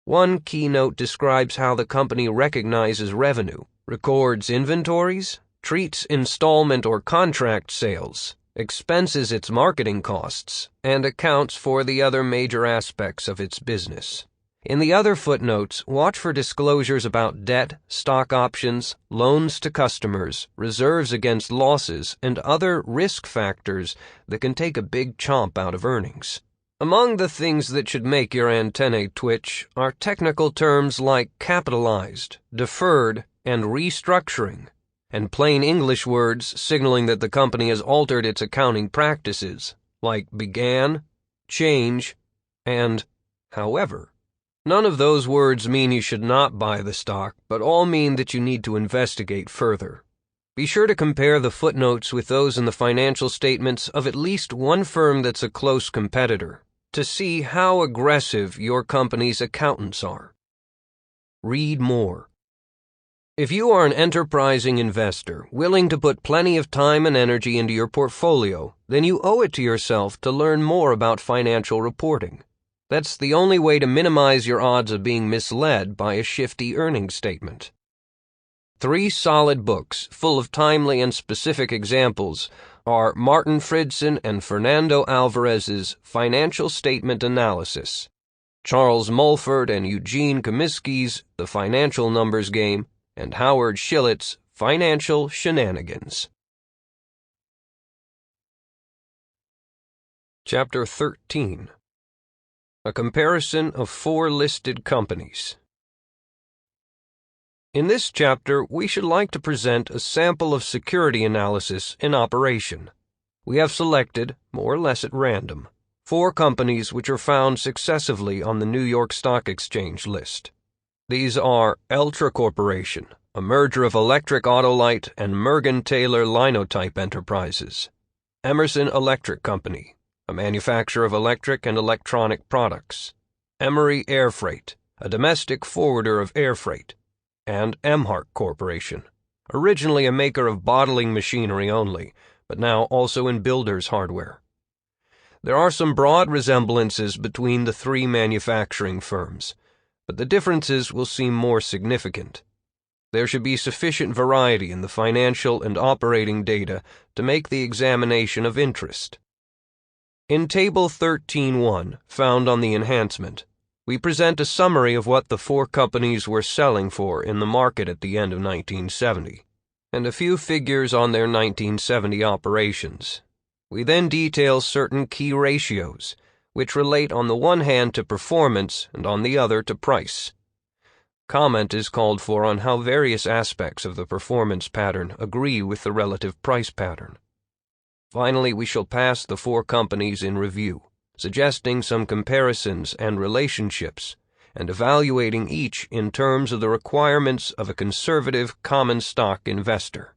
One keynote describes how the company recognizes revenue, records inventories, treats installment or contract sales, expenses its marketing costs, and accounts for the other major aspects of its business. In the other footnotes, watch for disclosures about debt, stock options, loans to customers, reserves against losses, and other risk factors that can take a big chomp out of earnings. Among the things that should make your antennae twitch are technical terms like capitalized, deferred, and restructuring, and plain English words signaling that the company has altered its accounting practices, like began, change, and however. None of those words mean you should not buy the stock, but all mean that you need to investigate further. Be sure to compare the footnotes with those in the financial statements of at least one firm that's a close competitor to see how aggressive your company's accountants are. Read more. If you are an enterprising investor willing to put plenty of time and energy into your portfolio, then you owe it to yourself to learn more about financial reporting. That's the only way to minimize your odds of being misled by a shifty earnings statement. 3 solid books full of timely and specific examples are Martin Fridson and Fernando Alvarez's Financial Statement Analysis, Charles Mulford and Eugene Comiskey's The Financial Numbers Game, and Howard Schillett's Financial Shenanigans. Chapter 13. A comparison of 4 listed companies. In this chapter, we should like to present a sample of security analysis in operation. We have selected, more or less at random, 4 companies which are found successively on the New York Stock Exchange list. These are Eltra Corporation, a merger of Electric Autolite and Mergen-Taylor Linotype Enterprises; Emerson Electric Company, a manufacturer of electric and electronic products; Emery Air Freight, a domestic forwarder of air freight; and Emhart Corporation, originally a maker of bottling machinery only, but now also in builders' hardware. There are some broad resemblances between the 3 manufacturing firms, but the differences will seem more significant. There should be sufficient variety in the financial and operating data to make the examination of interest. In Table 13.1, found on the enhancement, we present a summary of what the 4 companies were selling for in the market at the end of 1970, and a few figures on their 1970 operations. We then detail certain key ratios, which relate on the one hand to performance and on the other to price. Comment is called for on how various aspects of the performance pattern agree with the relative price pattern. Finally, we shall pass the 4 companies in review, suggesting some comparisons and relationships, and evaluating each in terms of the requirements of a conservative common stock investor.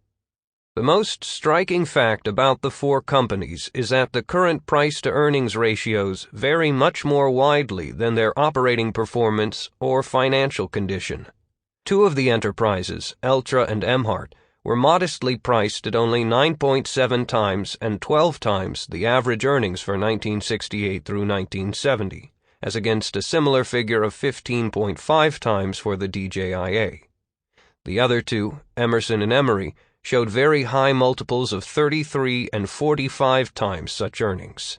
The most striking fact about the 4 companies is that the current price-to-earnings ratios vary much more widely than their operating performance or financial condition. 2 of the enterprises, Eltra and Emhart, were modestly priced at only 9.7 times and 12 times the average earnings for 1968 through 1970, as against a similar figure of 15.5 times for the DJIA. The other 2, Emerson and Emery, showed very high multiples of 33 and 45 times such earnings.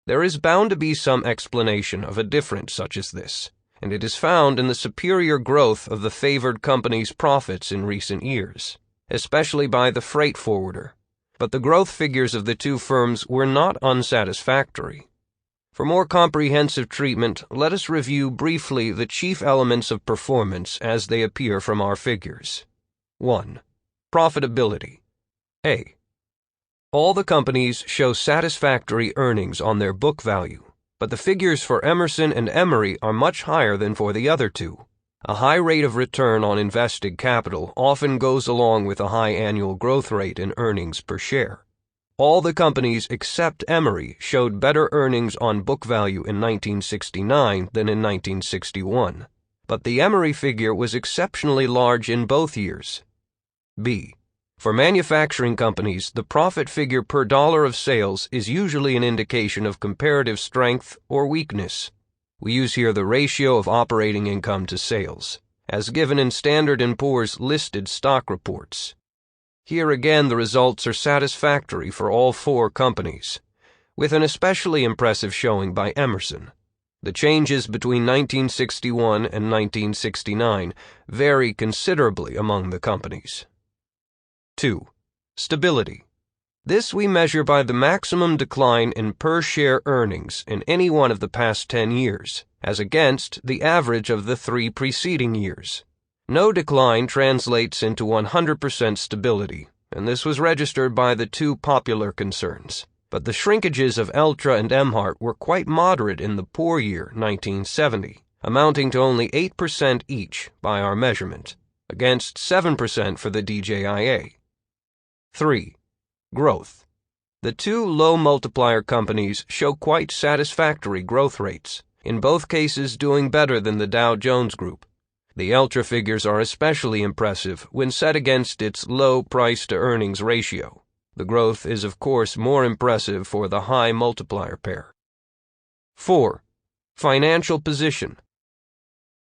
There is bound to be some explanation of a difference such as this, and it is found in the superior growth of the favored company's profits in recent years, especially by the freight forwarder. But the growth figures of the 2 firms were not unsatisfactory. For more comprehensive treatment, let us review briefly the chief elements of performance as they appear from our figures. 1. Profitability. A. All the companies show satisfactory earnings on their book value, but the figures for Emerson and Emery are much higher than for the other 2. A high rate of return on invested capital often goes along with a high annual growth rate in earnings per share. All the companies except Emery showed better earnings on book value in 1969 than in 1961, but the Emery figure was exceptionally large in both years. B. For manufacturing companies, the profit figure per dollar of sales is usually an indication of comparative strength or weakness. We use here the ratio of operating income to sales, as given in Standard & Poor's listed stock reports. Here again the results are satisfactory for all 4 companies, with an especially impressive showing by Emerson. The changes between 1961 and 1969 vary considerably among the companies. 2. Stability. This we measure by the maximum decline in per-share earnings in any one of the past 10 years, as against the average of the 3 preceding years. No decline translates into 100% stability, and this was registered by the 2 popular concerns. But the shrinkages of Eltra and Emhart were quite moderate in the poor year 1970, amounting to only 8% each by our measurement, against 7% for the DJIA. 3. Growth. The 2 low multiplier companies show quite satisfactory growth rates, in both cases doing better than the Dow Jones Group. The Eltra figures are especially impressive when set against its low price-to-earnings ratio. The growth is of course more impressive for the high multiplier pair. 4. Financial position.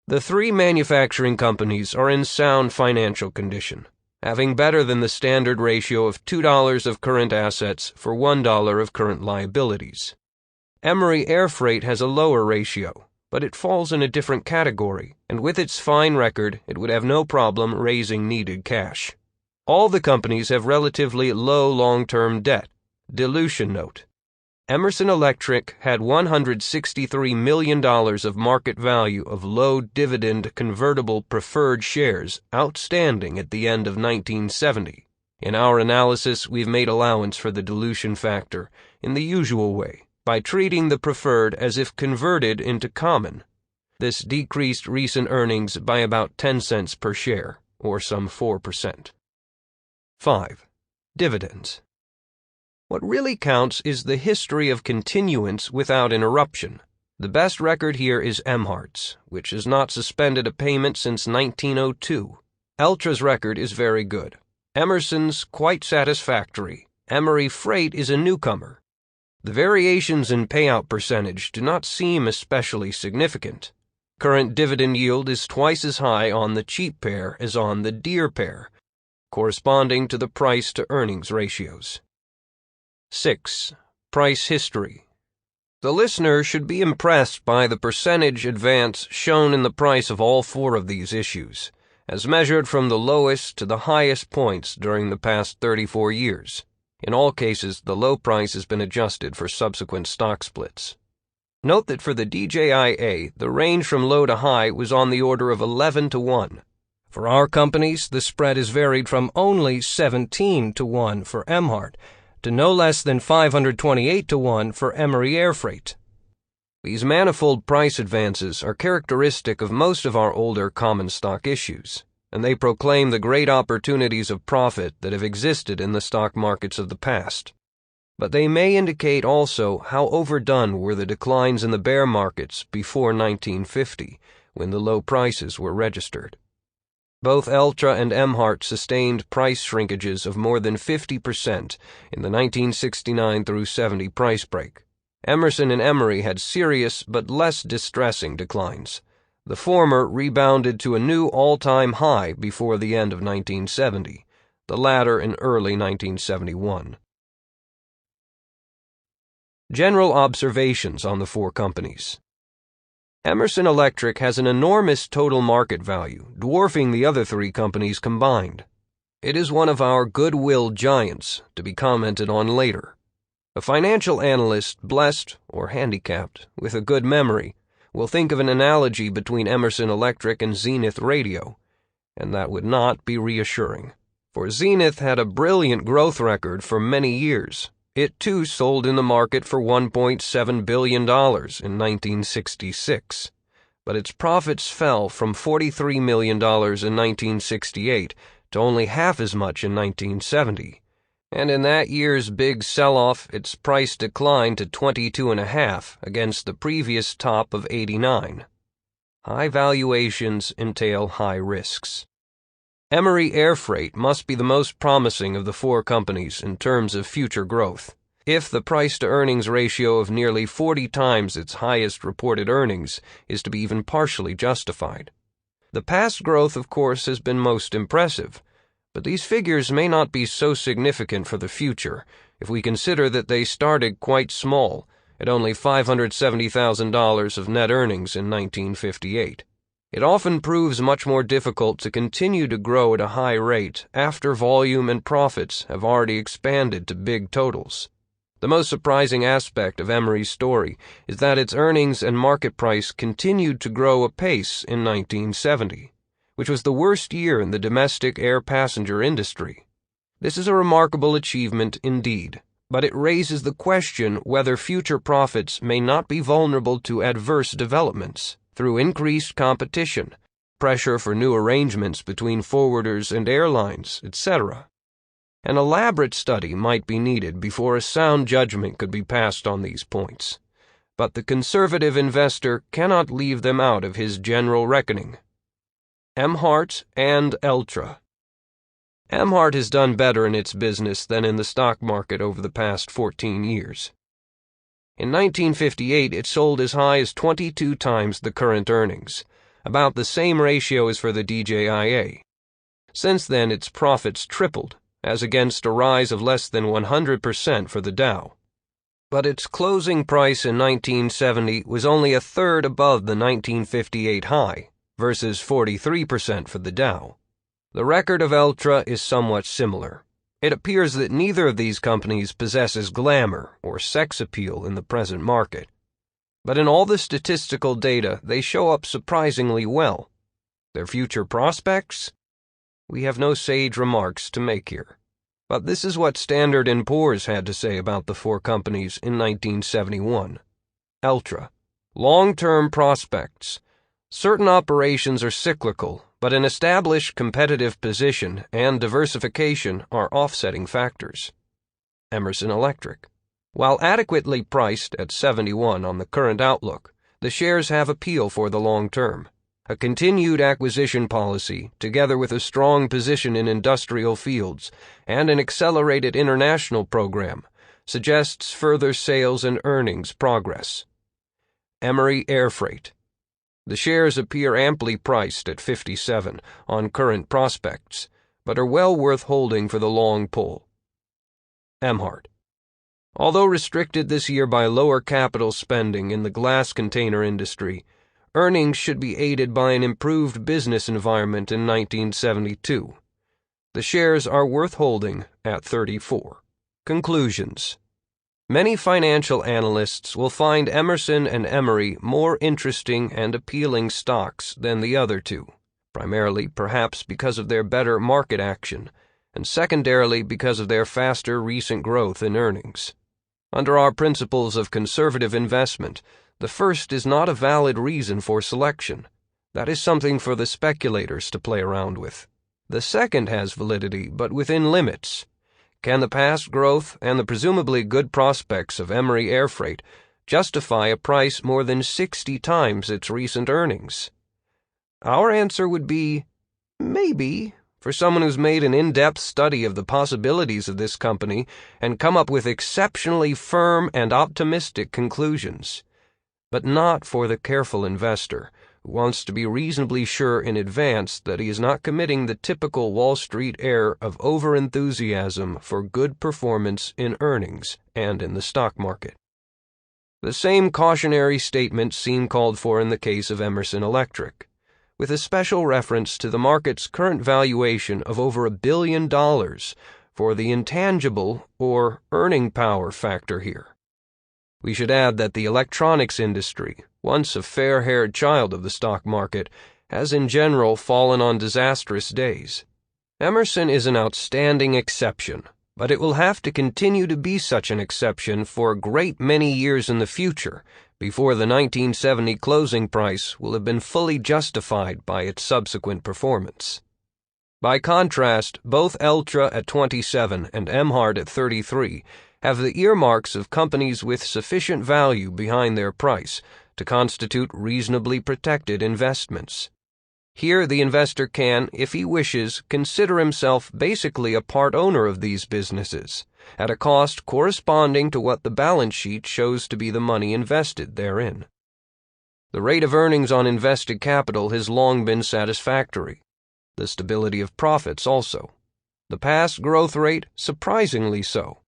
The 3 manufacturing companies are in sound financial condition, having better than the standard ratio of $2 of current assets for $1 of current liabilities. Emery Air Freight has a lower ratio, but it falls in a different category, and with its fine record, it would have no problem raising needed cash. All the companies have relatively low long-term debt. Dilution note. Emerson Electric had $163 million of market value of low-dividend convertible preferred shares outstanding at the end of 1970. In our analysis, we've made allowance for the dilution factor in the usual way, by treating the preferred as if converted into common. This decreased recent earnings by about 10 cents per share, or some 4%. 5. Dividends. What really counts is the history of continuance without interruption. The best record here is Emhart's, which has not suspended a payment since 1902. Eltra's record is very good. Emerson's quite satisfactory. Emery Freight is a newcomer. The variations in payout percentage do not seem especially significant. Current dividend yield is twice as high on the cheap pair as on the dear pair, corresponding to the price-to-earnings ratios. 6. Price history. The listener should be impressed by the percentage advance shown in the price of all 4 of these issues, as measured from the lowest to the highest points during the past 34 years. In all cases, the low price has been adjusted for subsequent stock splits. Note that for the DJIA, the range from low to high was on the order of 11 to 1. For our companies, the spread is varied from only 17 to 1 for Emhart to no less than 528 to 1 for Emery Air Freight. These manifold price advances are characteristic of most of our older common stock issues, and they proclaim the great opportunities of profit that have existed in the stock markets of the past. But they may indicate also how overdone were the declines in the bear markets before 1950, when the low prices were registered. Both Eltra and Emhart sustained price shrinkages of more than 50% in the 1969 through 70 price break. Emerson and Emery had serious but less distressing declines. The former rebounded to a new all-time high before the end of 1970, the latter in early 1971. General observations on the four companies. Emerson Electric has an enormous total market value, dwarfing the other three companies combined. It is one of our goodwill giants, to be commented on later. A financial analyst blessed, or handicapped, with a good memory will think of an analogy between Emerson Electric and Zenith Radio, and that would not be reassuring. For Zenith had a brilliant growth record for many years. It too sold in the market for $1.7 billion in 1966, but its profits fell from $43 million in 1968 to only half as much in 1970. And in that year's big sell-off, its price declined to 22.5 against the previous top of 89. High valuations entail high risks. Emery Air Freight must be the most promising of the four companies in terms of future growth, if the price-to-earnings ratio of nearly 40 times its highest reported earnings is to be even partially justified. The past growth, of course, has been most impressive, but these figures may not be so significant for the future if we consider that they started quite small, at only $570,000 of net earnings in 1958. It often proves much more difficult to continue to grow at a high rate after volume and profits have already expanded to big totals. The most surprising aspect of Emery's story is that its earnings and market price continued to grow apace in 1970, which was the worst year in the domestic air passenger industry. This is a remarkable achievement indeed, but it raises the question whether future profits may not be vulnerable to adverse developments through increased competition, pressure for new arrangements between forwarders and airlines, etc. An elaborate study might be needed before a sound judgment could be passed on these points, but the conservative investor cannot leave them out of his general reckoning. Emhart and Eltra. Emhart has done better in its business than in the stock market over the past 14 years. In 1958, it sold as high as 22 times the current earnings, about the same ratio as for the DJIA. Since then, its profits tripled, as against a rise of less than 100% for the Dow. But its closing price in 1970 was only a third above the 1958 high, versus 43% for the Dow. The record of Eltra is somewhat similar. It appears that neither of these companies possesses glamour or sex appeal in the present market. But in all the statistical data, they show up surprisingly well. Their future prospects? We have no sage remarks to make here. But this is what Standard & Poor's had to say about the four companies in 1971. Eltra. Long-term prospects. Certain operations are cyclical, but an established competitive position and diversification are offsetting factors. Emerson Electric. While adequately priced at 71 on the current outlook, the shares have appeal for the long term. A continued acquisition policy, together with a strong position in industrial fields and an accelerated international program, suggests further sales and earnings progress. Emery Air Freight. The shares appear amply priced at 57 on current prospects, but are well worth holding for the long pull. Emhart. Although restricted this year by lower capital spending in the glass container industry, earnings should be aided by an improved business environment in 1972. The shares are worth holding at 34. Conclusions. Many financial analysts will find Emerson and Emery more interesting and appealing stocks than the other two, primarily perhaps because of their better market action, and secondarily because of their faster recent growth in earnings. Under our principles of conservative investment, the first is not a valid reason for selection. That is something for the speculators to play around with. The second has validity, but within limits. Can the past growth and the presumably good prospects of Emery Air Freight justify a price more than 60 times its recent earnings? Our answer would be, maybe, for someone who's made an in-depth study of the possibilities of this company and come up with exceptionally firm and optimistic conclusions. But not for the careful investor who wants to be reasonably sure in advance that he is not committing the typical Wall Street air of over-enthusiasm for good performance in earnings and in the stock market. The same cautionary statements seem called for in the case of Emerson Electric, with a special reference to the market's current valuation of over $1 billion for the intangible or earning power factor here. We should add that the electronics industry, once a fair-haired child of the stock market, has in general fallen on disastrous days. Emerson is an outstanding exception, but it will have to continue to be such an exception for a great many years in the future before the 1970 closing price will have been fully justified by its subsequent performance. By contrast, both Eltra at 27 and Emhart at 33 have the earmarks of companies with sufficient value behind their price to constitute reasonably protected investments. Here the investor can, if he wishes, consider himself basically a part owner of these businesses, at a cost corresponding to what the balance sheet shows to be the money invested therein. The rate of earnings on invested capital has long been satisfactory. The stability of profits also. The past growth rate, surprisingly so.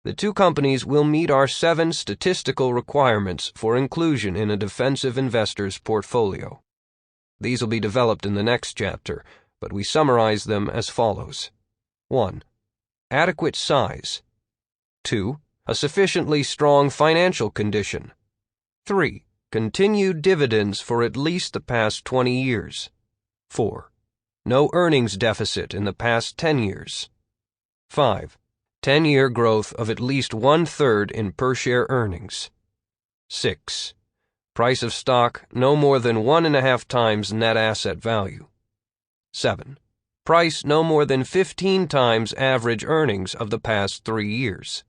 The two companies will meet our 7 statistical requirements for inclusion in a defensive investor's portfolio. These will be developed in the next chapter, but we summarize them as follows. 1. Adequate size. 2. A sufficiently strong financial condition. 3. Continued dividends for at least the past 20 years. 4. No earnings deficit in the past 10 years. 5. 10-year growth of at least 1/3 in per-share earnings. 6. Price of stock no more than 1.5 times net asset value. 7. Price no more than 15 times average earnings of the past 3 years.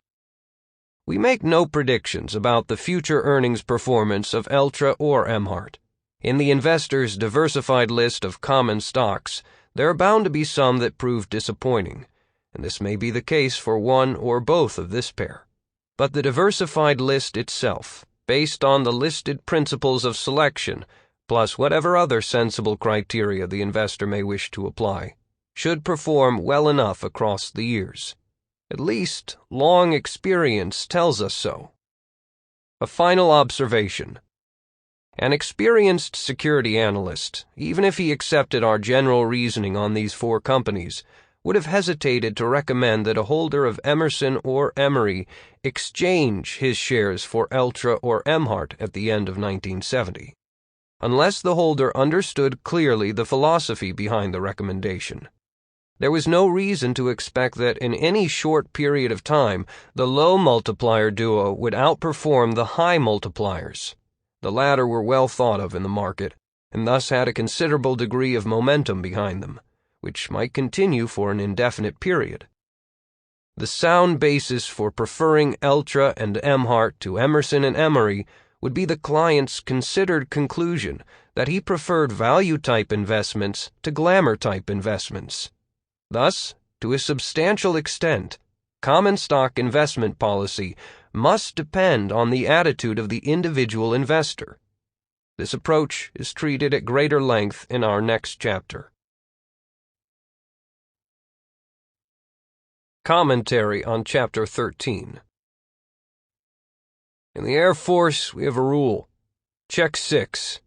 We make no predictions about the future earnings performance of Eltra or Emhart. In the investor's diversified list of common stocks, there are bound to be some that prove disappointing, and this may be the case for one or both of this pair. But the diversified list itself, based on the listed principles of selection, plus whatever other sensible criteria the investor may wish to apply, should perform well enough across the years. At least, long experience tells us so. A final observation. An experienced security analyst, even if he accepted our general reasoning on these 4 companies, would have hesitated to recommend that a holder of Emerson or Emery exchange his shares for Eltra or Emhart at the end of 1970, unless the holder understood clearly the philosophy behind the recommendation. There was no reason to expect that in any short period of time the low multiplier duo would outperform the high multipliers. The latter were well thought of in the market, and thus had a considerable degree of momentum behind them, which might continue for an indefinite period. The sound basis for preferring Eltra and Emhart to Emerson and Emery would be the client's considered conclusion that he preferred value-type investments to glamour-type investments. Thus, to a substantial extent, common stock investment policy must depend on the attitude of the individual investor. This approach is treated at greater length in our next chapter. Commentary on Chapter 13. In the Air Force, we have a rule. Check 6.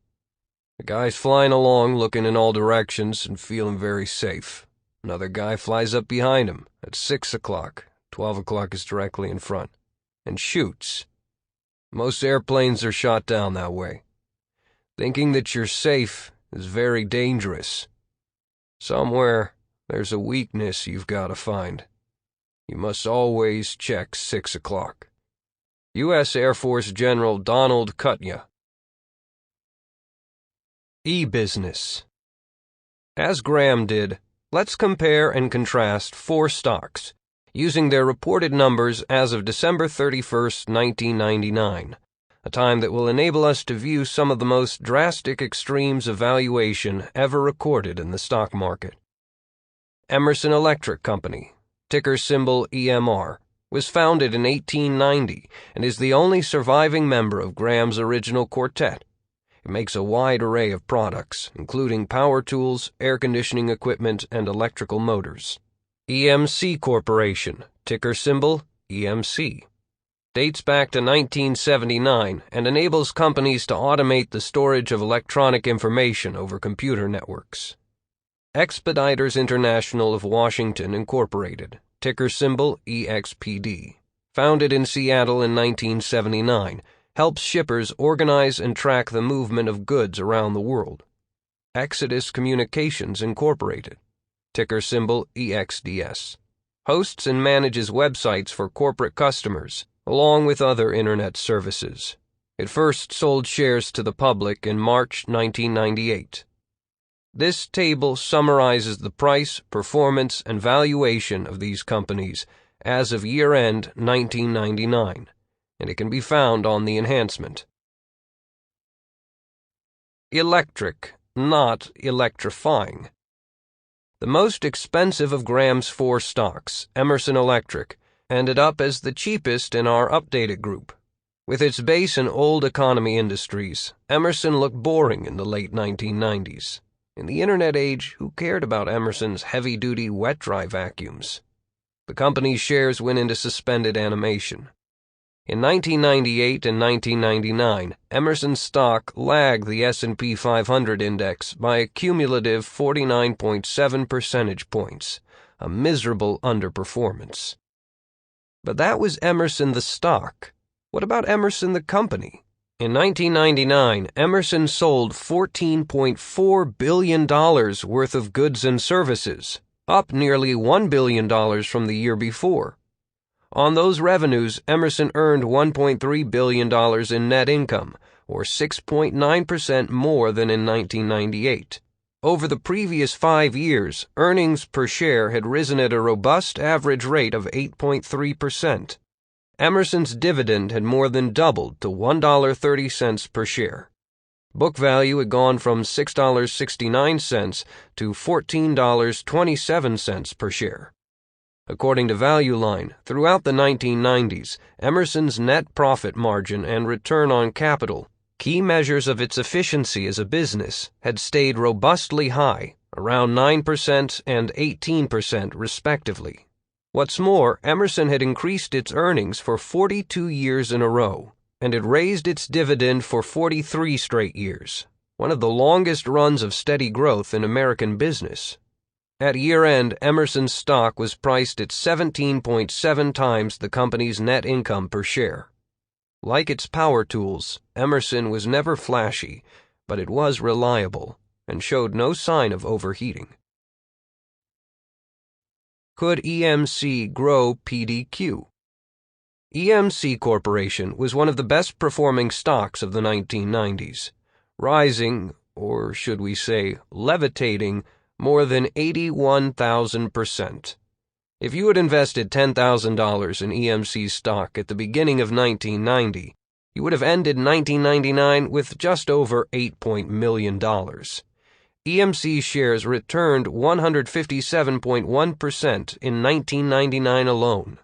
The guy's flying along, looking in all directions and feeling very safe. Another guy flies up behind him at 6 o'clock. 12 o'clock is directly in front. and shoots. Most airplanes are shot down that way. Thinking that you're safe is very dangerous. Somewhere, there's a weakness you've got to find. You must always check 6 o'clock. U.S. Air Force General Donald Cutya. E-Business. As Graham did, let's compare and contrast 4 stocks, using their reported numbers as of December 31st, 1999, a time that will enable us to view some of the most drastic extremes of valuation ever recorded in the stock market. Emerson Electric Company, ticker symbol EMR, was founded in 1890 and is the only surviving member of Graham's original quartet. It makes a wide array of products, including power tools, air conditioning equipment, and electrical motors. EMC Corporation, ticker symbol EMC, dates back to 1979 and enables companies to automate the storage of electronic information over computer networks. Expeditors International of Washington, Incorporated, ticker symbol EXPD, founded in Seattle in 1979, helps shippers organize and track the movement of goods around the world. Exodus Communications Incorporated, ticker symbol EXDS, hosts and manages websites for corporate customers, along with other internet services. It first sold shares to the public in March 1998. This table summarizes the price, performance, and valuation of these companies as of year-end 1999, and it can be found on the enhancement. Electric, not electrifying. The most expensive of Graham's 4 stocks, Emerson Electric, ended up as the cheapest in our updated group. With its base in old economy industries, Emerson looked boring in the late 1990s. In the internet age, who cared about Emerson's heavy-duty wet-dry vacuums? The company's shares went into suspended animation. In 1998 and 1999, Emerson's stock lagged the S&P 500 index by a cumulative 49.7 percentage points, a miserable underperformance. But that was Emerson the stock. What about Emerson the company? In 1999, Emerson sold $14.4 billion worth of goods and services, up nearly $1 billion from the year before. On those revenues, Emerson earned $1.3 billion in net income, or 6.9% more than in 1998. Over the previous 5 years, earnings per share had risen at a robust average rate of 8.3%. Emerson's dividend had more than doubled to $1.30 per share. Book value had gone from $6.69 to $14.27 per share. According to Value Line, throughout the 1990s, Emerson's net profit margin and return on capital, key measures of its efficiency as a business, had stayed robustly high, around 9% and 18% respectively. What's more, Emerson had increased its earnings for 42 years in a row, and had raised its dividend for 43 straight years, one of the longest runs of steady growth in American business. At year-end, Emerson's stock was priced at 17.7 times the company's net income per share. Like its power tools, Emerson was never flashy, but it was reliable and showed no sign of overheating. Could EMC grow PDQ? EMC Corporation was one of the best-performing stocks of the 1990s, rising, or should we say levitating, more than 81,000%. If you had invested $10,000 in EMC stock at the beginning of 1990, you would have ended 1999 with just over $8 million. EMC shares returned 157.1% in 1999 alone,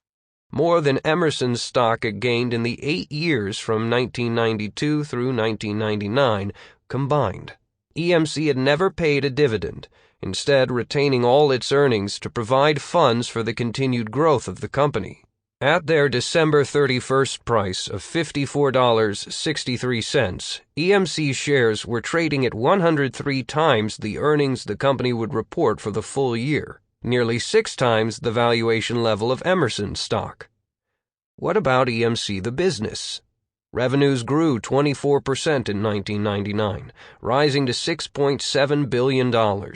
more than Emerson's stock had gained in the 8 years from 1992 through 1999 combined. EMC had never paid a dividend, instead retaining all its earnings to provide funds for the continued growth of the company. At their December 31st price of $54.63, EMC shares were trading at 103 times the earnings the company would report for the full year, nearly 6 times the valuation level of Emerson's stock. What about EMC the business? Revenues grew 24% in 1999, rising to $6.7 billion.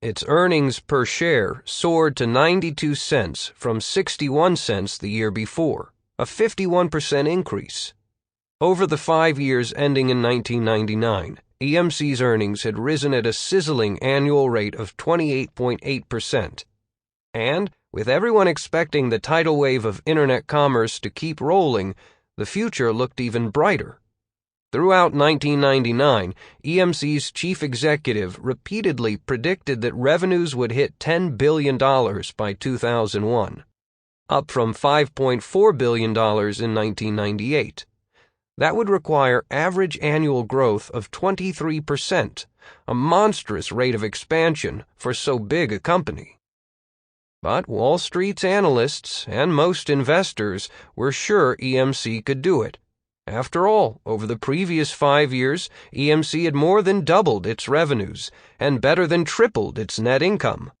Its earnings per share soared to 92 cents from 61 cents the year before, a 51% increase. Over the 5 years ending in 1999, EMC's earnings had risen at a sizzling annual rate of 28.8%. And, with everyone expecting the tidal wave of internet commerce to keep rolling, the future looked even brighter. Throughout 1999, EMC's chief executive repeatedly predicted that revenues would hit $10 billion by 2001, up from $5.4 billion in 1998. That would require average annual growth of 23%, a monstrous rate of expansion for so big a company. But Wall Street's analysts and most investors were sure EMC could do it. After all, over the previous 5 years, EMC had more than doubled its revenues and better than tripled its net income.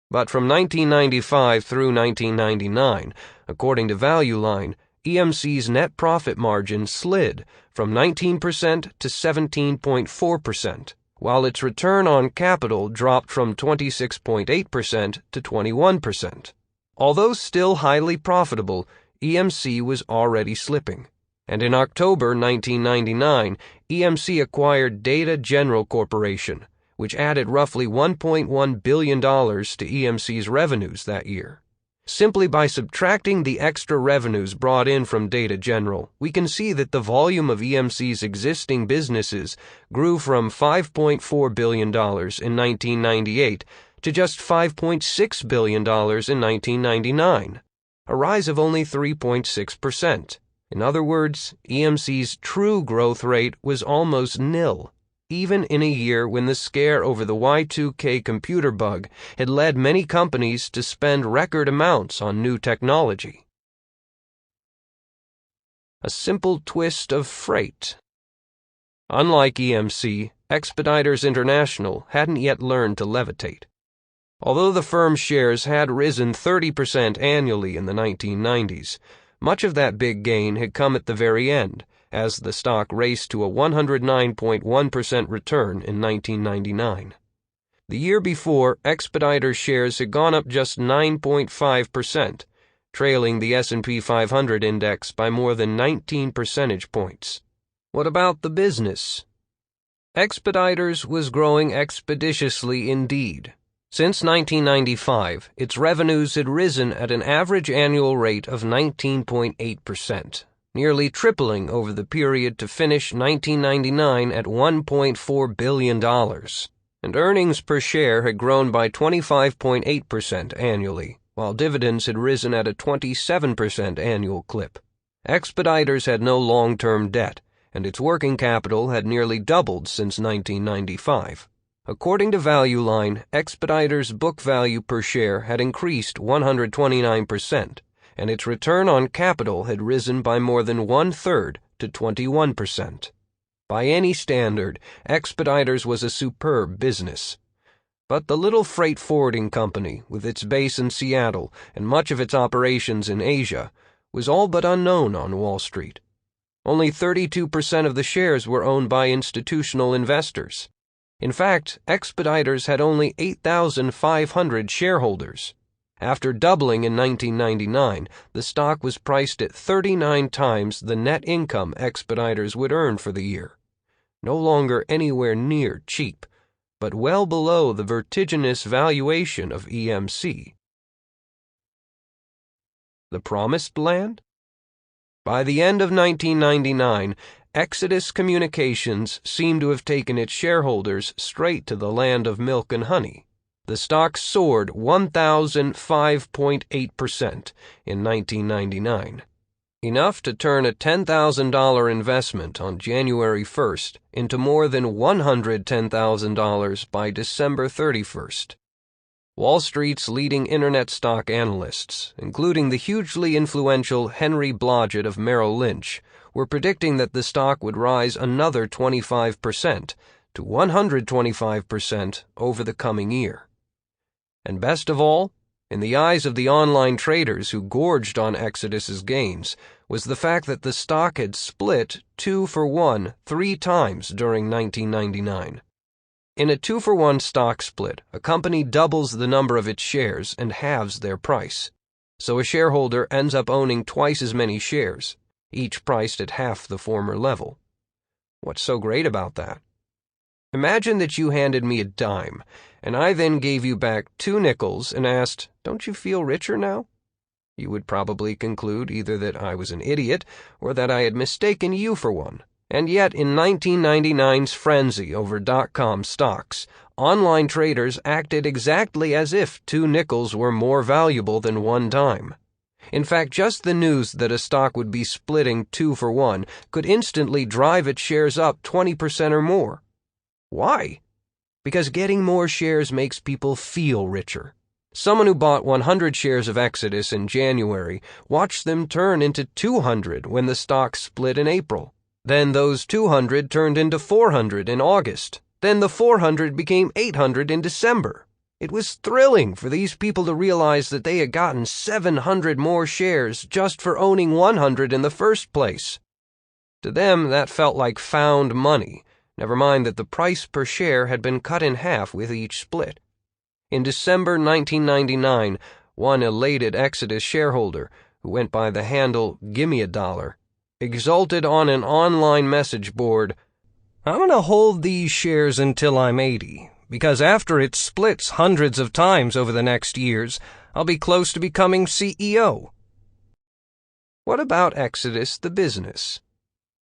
But from 1995 through 1999, according to Value Line, EMC's net profit margin slid from 19% to 17.4%, while its return on capital dropped from 26.8% to 21%. Although still highly profitable, EMC was already slipping. And in October 1999, EMC acquired Data General Corporation, which added roughly $1.1 billion to EMC's revenues that year. Simply by subtracting the extra revenues brought in from Data General, we can see that the volume of EMC's existing businesses grew from $5.4 billion in 1998 to just $5.6 billion in 1999, a rise of only 3.6%. In other words, EMC's true growth rate was almost nil, even in a year when the scare over the Y2K computer bug had led many companies to spend record amounts on new technology. A simple twist of freight. Unlike EMC, Expeditors International hadn't yet learned to levitate. Although the firm's shares had risen 30% annually in the 1990s, much of that big gain had come at the very end, as the stock raced to a 109.1% return in 1999. The year before, Expeditors shares had gone up just 9.5%, trailing the S&P 500 index by more than 19 percentage points. What about the business? Expeditors was growing expeditiously indeed. Since 1995, its revenues had risen at an average annual rate of 19.8%. Nearly tripling over the period to finish 1999 at $1.4 billion, and earnings per share had grown by 25.8% annually, while dividends had risen at a 27% annual clip. Expeditors had no long-term debt, and its working capital had nearly doubled since 1995. According to Value Line, Expeditors' book value per share had increased 129%, and its return on capital had risen by more than 1/3 to 21%. By any standard, Expeditors was a superb business. But the little freight forwarding company, with its base in Seattle and much of its operations in Asia, was all but unknown on Wall Street. Only 32% of the shares were owned by institutional investors. In fact, Expeditors had only 8,500 shareholders. After doubling in 1999, the stock was priced at 39 times the net income Expeditors would earn for the year. No longer anywhere near cheap, but well below the vertiginous valuation of EMC. The Promised Land? By the end of 1999, Exodus Communications seemed to have taken its shareholders straight to the land of milk and honey. The stock soared 1,005.8% in 1999, enough to turn a $10,000 investment on January 1st into more than $110,000 by December 31st. Wall Street's leading internet stock analysts, including the hugely influential Henry Blodgett of Merrill Lynch, were predicting that the stock would rise another 25% to 125% over the coming year. And best of all, in the eyes of the online traders who gorged on Exodus's gains, was the fact that the stock had split 2-for-1 3 times during 1999. In a 2-for-1 stock split, a company doubles the number of its shares and halves their price. So a shareholder ends up owning twice as many shares, each priced at half the former level. What's so great about that? Imagine that you handed me a dime, and I then gave you back 2 nickels and asked, "Don't you feel richer now?" You would probably conclude either that I was an idiot or that I had mistaken you for one. And yet, in 1999's frenzy over dot-com stocks, online traders acted exactly as if 2 nickels were more valuable than 1 dime. In fact, just the news that a stock would be splitting 2-for-1 could instantly drive its shares up 20% or more. Why? Because getting more shares makes people feel richer. Someone who bought 100 shares of Exodus in January watched them turn into 200 when the stock split in April. Then those 200 turned into 400 in August. Then the 400 became 800 in December. It was thrilling for these people to realize that they had gotten 700 more shares just for owning 100 in the first place. To them, that felt like found money, never mind that the price per share had been cut in half with each split. In December 1999, one elated Exodus shareholder, who went by the handle "Gimme a Dollar," exulted on an online message board, "I'm going to hold these shares until I'm 80, because after it splits hundreds of times over the next years, I'll be close to becoming CEO." What about Exodus the business?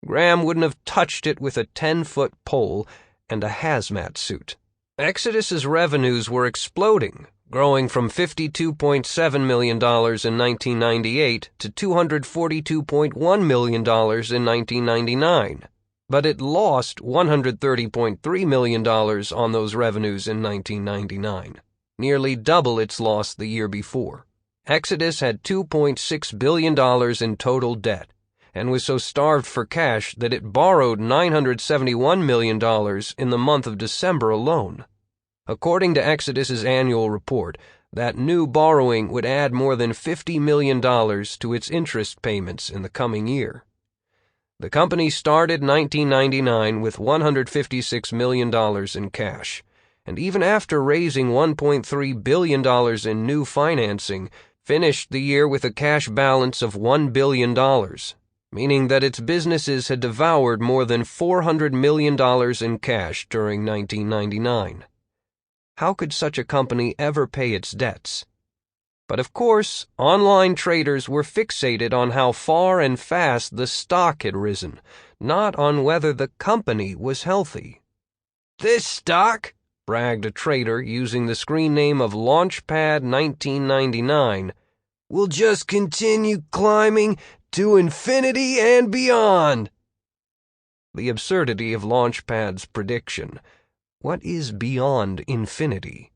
Graham wouldn't have touched it with a 10-foot pole and a hazmat suit. Exodus's revenues were exploding, growing from $52.7 million in 1998 to $242.1 million in 1999. But it lost $130.3 million on those revenues in 1999, nearly double its loss the year before. Exodus had $2.6 billion in total debt, and was so starved for cash that it borrowed $971 million in the month of December alone. According to Exodus's annual report, that new borrowing would add more than $50 million to its interest payments in the coming year. The company started 1999 with $156 million in cash, and even after raising $1.3 billion in new financing, finished the year with a cash balance of $1 billion, meaning that its businesses had devoured more than $400 million in cash during 1999. How could such a company ever pay its debts? But of course, online traders were fixated on how far and fast the stock had risen, not on whether the company was healthy. "This stock," bragged a trader using the screen name of Launchpad 1999, "will just continue climbing to infinity and beyond." The absurdity of Launchpad's prediction, "What is beyond infinity?"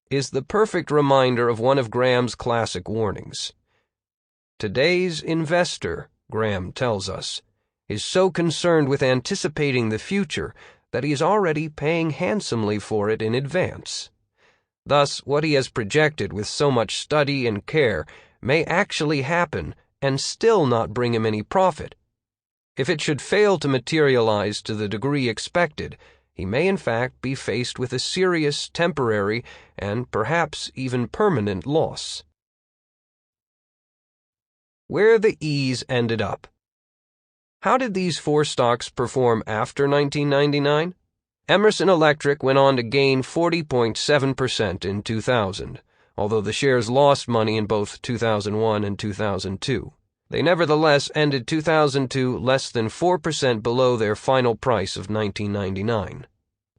is the perfect reminder of one of Graham's classic warnings. Today's investor, Graham tells us, is so concerned with anticipating the future that he is already paying handsomely for it in advance. Thus, what he has projected with so much study and care may actually happen and still not bring him any profit. If it should fail to materialize to the degree expected, he may in fact be faced with a serious, temporary, and perhaps even permanent loss. Where the E's ended up. How did these 4 stocks perform after 1999? Emerson Electric went on to gain 40.7% in 2000, although the shares lost money in both 2001 and 2002. They nevertheless ended 2002 less than 4% below their final price of $19.99.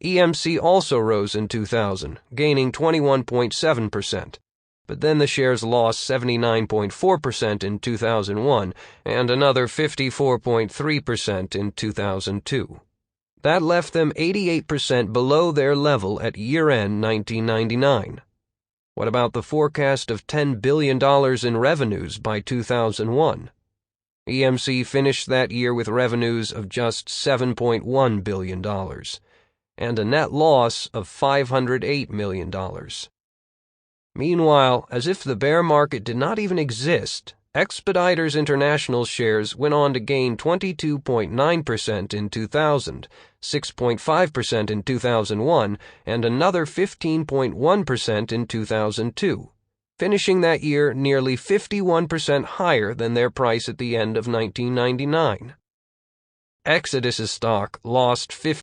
EMC also rose in 2000, gaining 21.7%, but then the shares lost 79.4% in 2001 and another 54.3% in 2002. That left them 88% below their level at year-end 1999. What about the forecast of $10 billion in revenues by 2001? EMC finished that year with revenues of just $7.1 billion and a net loss of $508 million. Meanwhile, as if the bear market did not even exist, Expeditors International shares went on to gain 22.9% in 2000, 6.5% in 2001, and another 15.1% in 2002, finishing that year nearly 51% higher than their price at the end of 1999. Exodus's stock lost 50